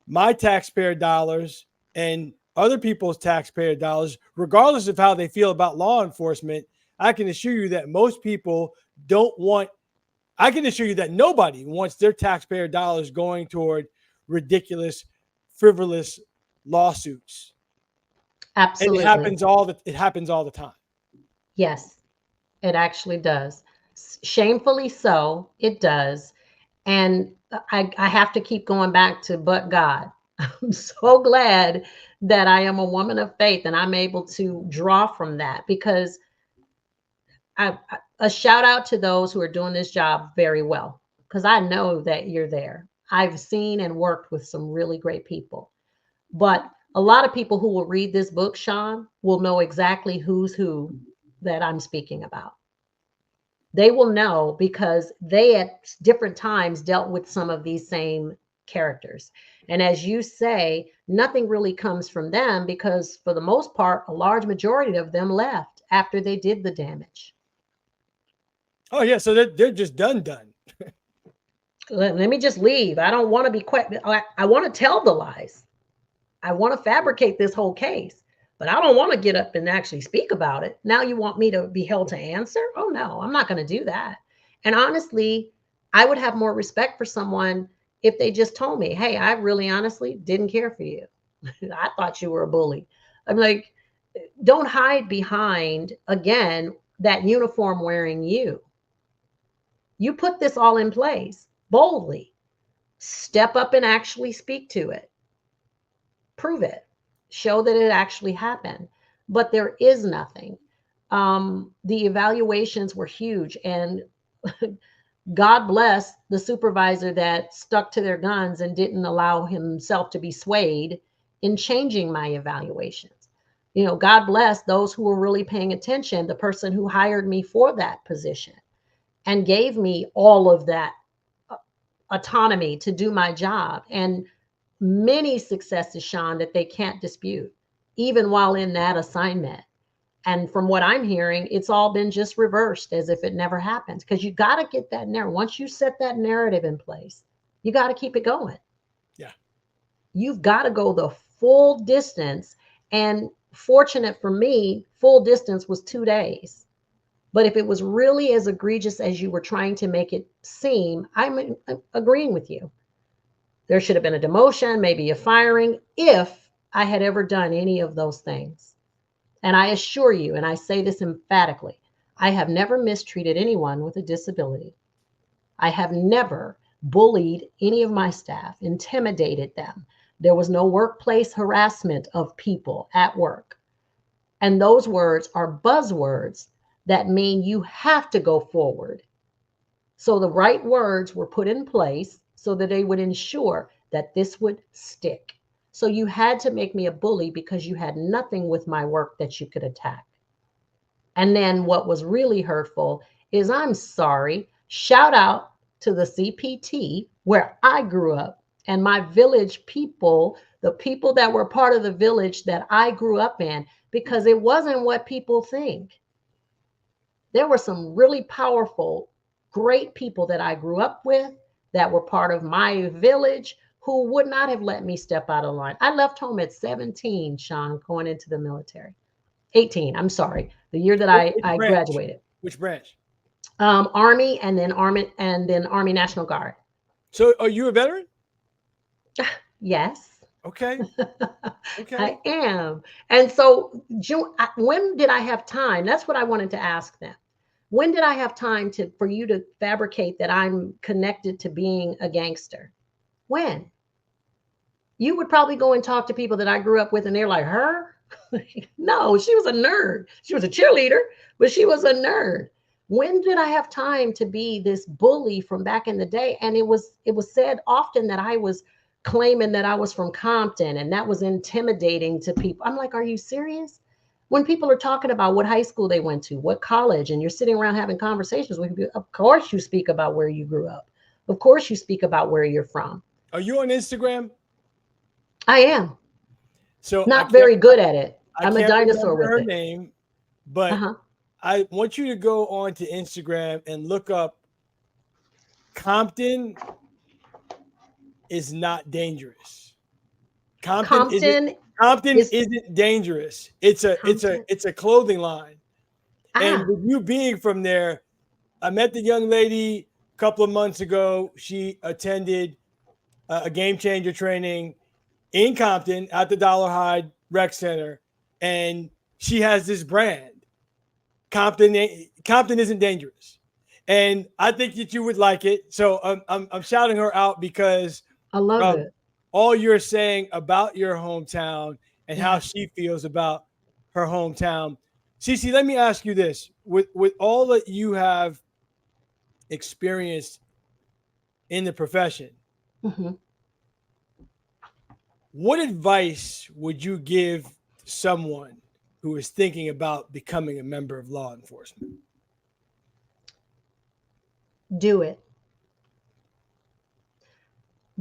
my taxpayer dollars and other people's taxpayer dollars, regardless of how they feel about law enforcement. I can assure you that most people don't want, I can assure you that nobody wants their taxpayer dollars going toward ridiculous, frivolous lawsuits. Absolutely. And it happens all the time. Yes, it actually does. Shamefully so, it does. And I have to keep going back to but God. I'm so glad that I am a woman of faith and I'm able to draw from that, because a shout out to those who are doing this job very well, because I know that you're there. I've seen and worked with some really great people, but a lot of people who will read this book, Sean, will know exactly who's who that I'm speaking about. They will know because they at different times dealt with some of these same characters. And as you say, nothing really comes from them because for the most part, a large majority of them left after they did the damage. Oh yeah, so they're just done. Let me just leave. I don't want to be quite, I want to tell the lies. I want to fabricate this whole case, but I don't want to get up and actually speak about it. Now you want me to be held to answer? Oh no, I'm not going to do that. And honestly, I would have more respect for someone if they just told me, hey, I really honestly didn't care for you. I thought you were a bully. I'm like, don't hide behind, again, that uniform wearing you. You put this all in place boldly. Step up and actually speak to it. Prove it. Show that it actually happened. But there is nothing. The evaluations were huge, and God bless the supervisor that stuck to their guns and didn't allow himself to be swayed in changing my evaluations. You know, God bless those who were really paying attention, the person who hired me for that position and gave me all of that autonomy to do my job, and many successes, Sean, that they can't dispute, even while in that assignment. And from what I'm hearing, it's all been just reversed as if it never happened, because you got to get that narrative. Once you set that narrative in place, you got to keep it going. Yeah. You've got to go the full distance. And fortunate for me, full distance was 2 days. But if it was really as egregious as you were trying to make it seem, I'm agreeing with you. There should have been a demotion, maybe a firing, if I had ever done any of those things. And I assure you, and I say this emphatically, I have never mistreated anyone with a disability. I have never bullied any of my staff, intimidated them. There was no workplace harassment of people at work. And those words are buzzwords that mean you have to go forward. So the right words were put in place so that they would ensure that this would stick. So you had to make me a bully because you had nothing with my work that you could attack. And then what was really hurtful is, I'm sorry, shout out to the CPT where I grew up, and my village people, the people that were part of the village that I grew up in, because it wasn't what people think. There were some really powerful, great people that I grew up with that were part of my village who would not have let me step out of line. I left home at 17, Sean, going into the military. 18, I'm sorry, the year that I graduated. Which branch? Army, and then Army National Guard. So are you a veteran? Yes. Okay. Okay. I am. And so, when did I have time? That's what I wanted to ask them. When did I have time for you to fabricate that I'm connected to being a gangster? When? You would probably go and talk to people that I grew up with, and they're like, her? No, she was a nerd. She was a cheerleader, but she was a nerd. When did I have time to be this bully from back in the day? And it was said often that I was claiming that I was from Compton, and that was intimidating to people. I'm like, are you serious? When people are talking about what high school they went to, what college, and you're sitting around having conversations with people, of course you speak about where you grew up. Of course you speak about where you're from. Are you on Instagram? I am. So not very good at it. I'm a dinosaur with her it. name, but I want you to go on to Instagram and look up Compton is not dangerous. Compton isn't dangerous. It's a clothing line. And with you being from there, I met the young lady a couple of months ago. She attended a game changer training in Compton at the Dollar Hyde Rec Center, and she has this brand. Compton isn't dangerous, and I think that you would like it. So I'm shouting her out because I love it. All you're saying about your hometown and how she feels about her hometown. CeeCee, let me ask you this: with all that you have experienced in the profession, what advice would you give someone who is thinking about becoming a member of law enforcement? Do it.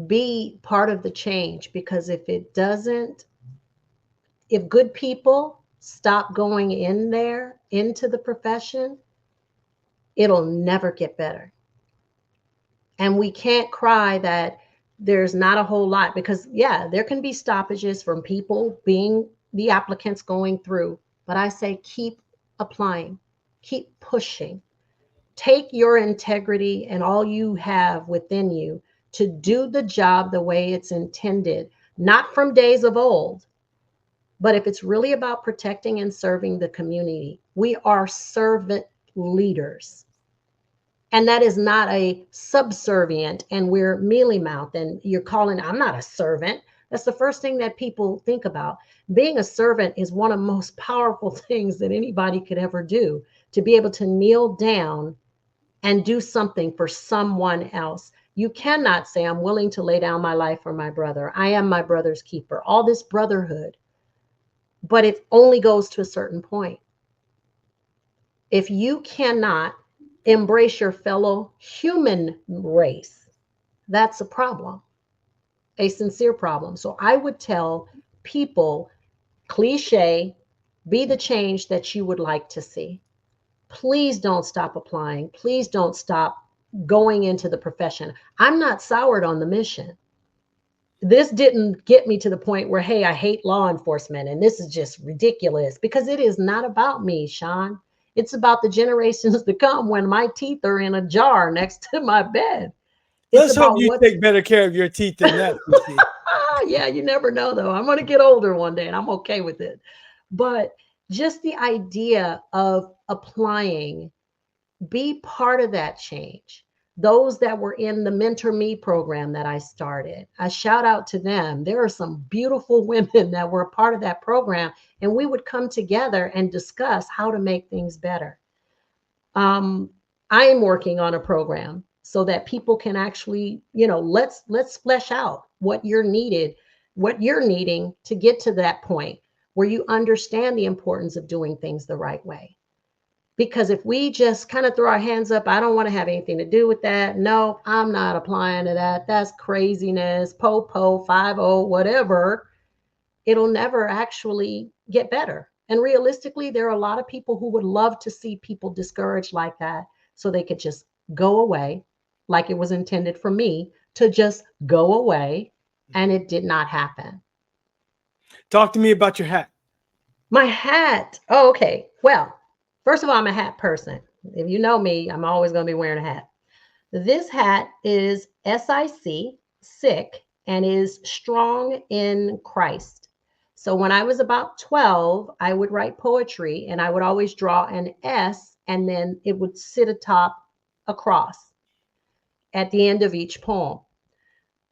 Be part of the change, because if good people stop going into the profession, it'll never get better. And we can't cry that there's not a whole lot, because there can be stoppages from people being the applicants going through, but I say keep applying, keep pushing. Take your integrity and all you have within you to do the job the way it's intended, not from days of old, but if it's really about protecting and serving the community. We are servant leaders. And that is not a subservient and we're mealy mouthed and you're calling, I'm not a servant. That's the first thing that people think about. Being a servant is one of the most powerful things that anybody could ever do, to be able to kneel down and do something for someone else. You cannot say, I'm willing to lay down my life for my brother. I am my brother's keeper. All this brotherhood, but it only goes to a certain point. If you cannot embrace your fellow human race, that's a problem, a sincere problem. So I would tell people, cliche, be the change that you would like to see. Please don't stop applying. Please don't stop going into the profession. I'm not soured on the mission. This didn't get me to the point where, hey, I hate law enforcement and this is just ridiculous, because it is not about me, Sean. It's about the generations to come when my teeth are in a jar next to my bed. Let's hope you take better care of your teeth than that. Yeah, you never know, though. I'm going to get older one day and I'm okay with it. But just the idea of applying, be part of that change. Those that were in the Mentor Me program that I started, I shout out to them. There are some beautiful women that were a part of that program, and we would come together and discuss how to make things better. I am working on a program so that people can actually, let's flesh out what you're needing to get to that point where you understand the importance of doing things the right way. Because if we just kind of throw our hands up, I don't want to have anything to do with that. No, I'm not applying to that. That's craziness, po, 5-0, whatever. It'll never actually get better. And realistically, there are a lot of people who would love to see people discouraged like that so they could just go away, like it was intended for me to just go away. And it did not happen. Talk to me about your hat. My hat. Oh, okay. Well, first of all, I'm a hat person. If you know me, I'm always going to be wearing a hat. This hat is SIC, sick, and is strong in Christ. So when I was about 12, I would write poetry and I would always draw an S and then it would sit atop a cross at the end of each poem.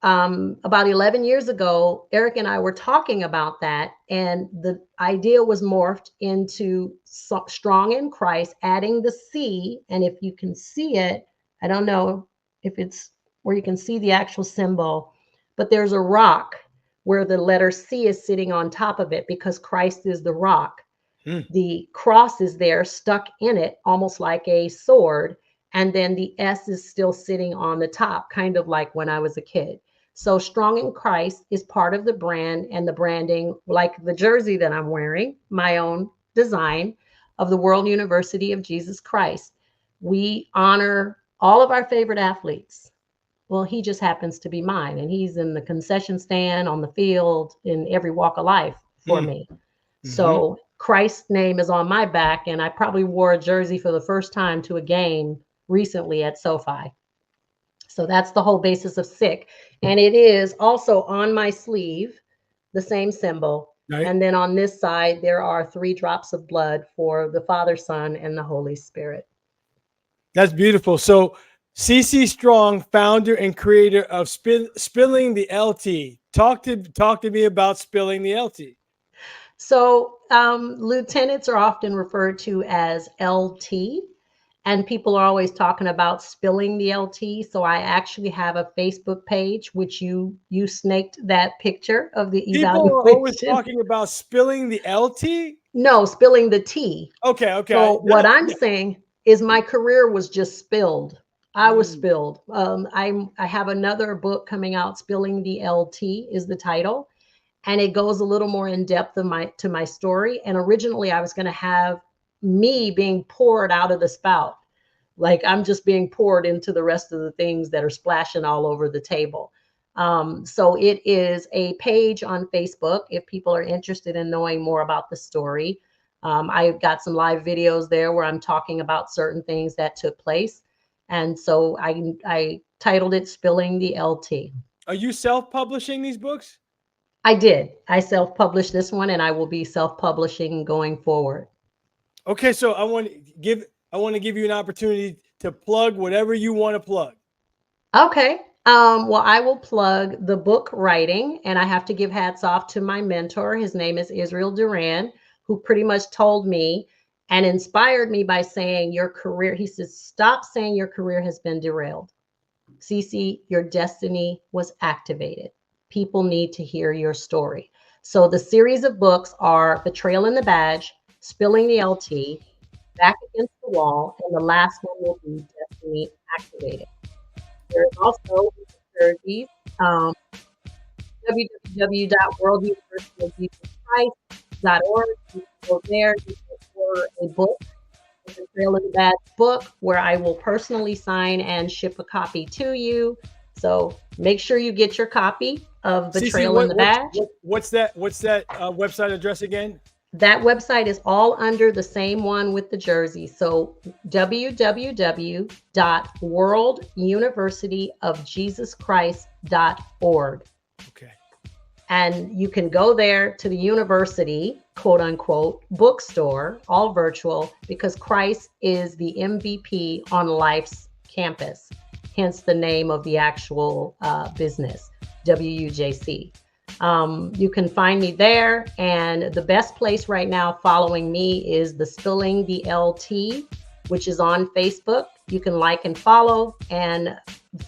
About 11 years ago, Eric and I were talking about that, and the idea was morphed into strong in Christ, adding the C. And if you can see it, I don't know if it's where you can see the actual symbol, but there's a rock where the letter C is sitting on top of it because Christ is the rock. The cross is there stuck in it, almost like a sword. And then the S is still sitting on the top, kind of like when I was a kid. So Strong in Christ is part of the brand and the branding, like the jersey that I'm wearing, my own design of the World University of Jesus Christ. We honor all of our favorite athletes. Well, he just happens to be mine, and he's in the concession stand, on the field, in every walk of life for me. So Christ's name is on my back, and I probably wore a jersey for the first time to a game recently at SoFi. So that's the whole basis of sick. And it is also on my sleeve, the same symbol. Right. And then on this side, there are 3 drops of blood for the Father, Son, and the Holy Spirit. That's beautiful. So CeeCee Strong, founder and creator of Spilling the LT. Talk to me about Spilling the LT. So lieutenants are often referred to as LT. And people are always talking about spilling the LT. So I actually have a Facebook page, which you snaked that picture of the evaluation. People are always talking about spilling the LT? No, spilling the tea. Okay. So what I'm saying is my career was just spilled. I was spilled. I have another book coming out, Spilling the LT is the title. And it goes a little more in depth of to my story. And originally I was going to have me being poured out of the spout. Like I'm just being poured into the rest of the things that are splashing all over the table. So it is a page on Facebook if people are interested in knowing more about the story. I've got some live videos there where I'm talking about certain things that took place. And so I titled it Spilling the LT. Are you self-publishing these books? I did. I self-published this one, and I will be self-publishing going forward. Okay, so I want to give you an opportunity to plug whatever you want to plug. Okay. Well, I will plug the book writing, and I have to give hats off to my mentor. His name is Israel Duran, who pretty much told me and inspired me by saying, your career, he says, stop saying your career has been derailed. CeeCee, your destiny was activated. People need to hear your story. So the series of books are Betrayal and the Badge, Spilling the LT, Back Against the Wall, and the last one will be Destiny Activated. There's also jerseys, www.worlduniversityofjesuschrist.org. You can go there, you can order a book, the Betrayal and the Badge book, where I will personally sign and ship a copy to you. So make sure you get your copy of Betrayal and the Badge. What's that website address again? That website is all under the same one with the jersey. So www.worlduniversityofjesuschrist.org. Okay. And you can go there to the university, quote unquote, bookstore, all virtual, because Christ is the MVP on life's campus, hence the name of the actual business, WUJC. You can find me there, and the best place right now following me is the Spilling the LT, which is on Facebook. You can like and follow, and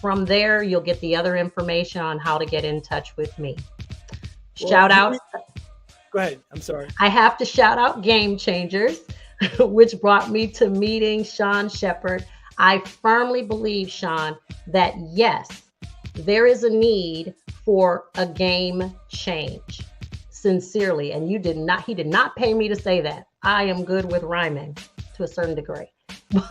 from there you'll get the other information on how to get in touch with me. Shout out. Go ahead. I'm sorry. I have to shout out Game Changers, which brought me to meeting Sean Shepherd. I firmly believe, Sean, that yes, there is a need for a game change. Sincerely. And he did not pay me to say that. I am good with rhyming to a certain degree,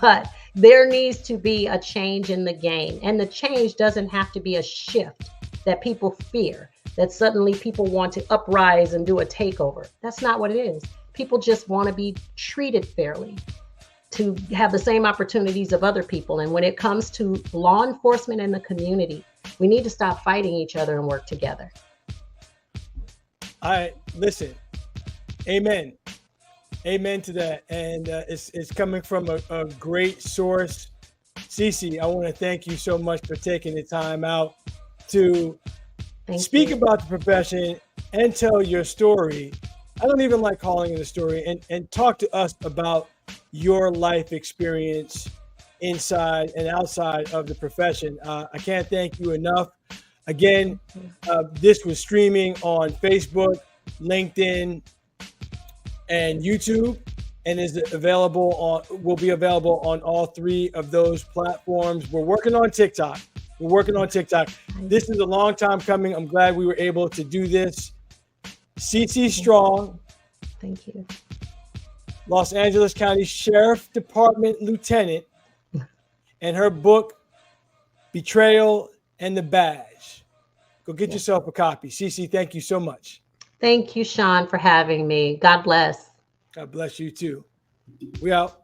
but there needs to be a change in the game. And the change doesn't have to be a shift that people fear, that suddenly people want to uprise and do a takeover. That's not what it is. People just want to be treated fairly, to have the same opportunities of other people. And when it comes to law enforcement in the community, we need to stop fighting each other and work together. Listen, amen. Amen to that. And it's coming from a great source. CeeCee, I want to thank you so much for taking the time out to speak about the profession and tell your story. I don't even like calling it a story, and talk to us about your life experience inside and outside of the profession. I can't thank you enough. Again, this was streaming on Facebook, LinkedIn, and YouTube, and will be available on all three of those platforms. We're working on TikTok. This is a long time coming. I'm glad we were able to do this. CeeCee Strong. Thank you. Los Angeles County Sheriff Department Lieutenant, and her book, Betrayal and the Badge. Go get yourself a copy. CeeCee, thank you so much. Thank you, Sean, for having me. God bless. God bless you too. We out.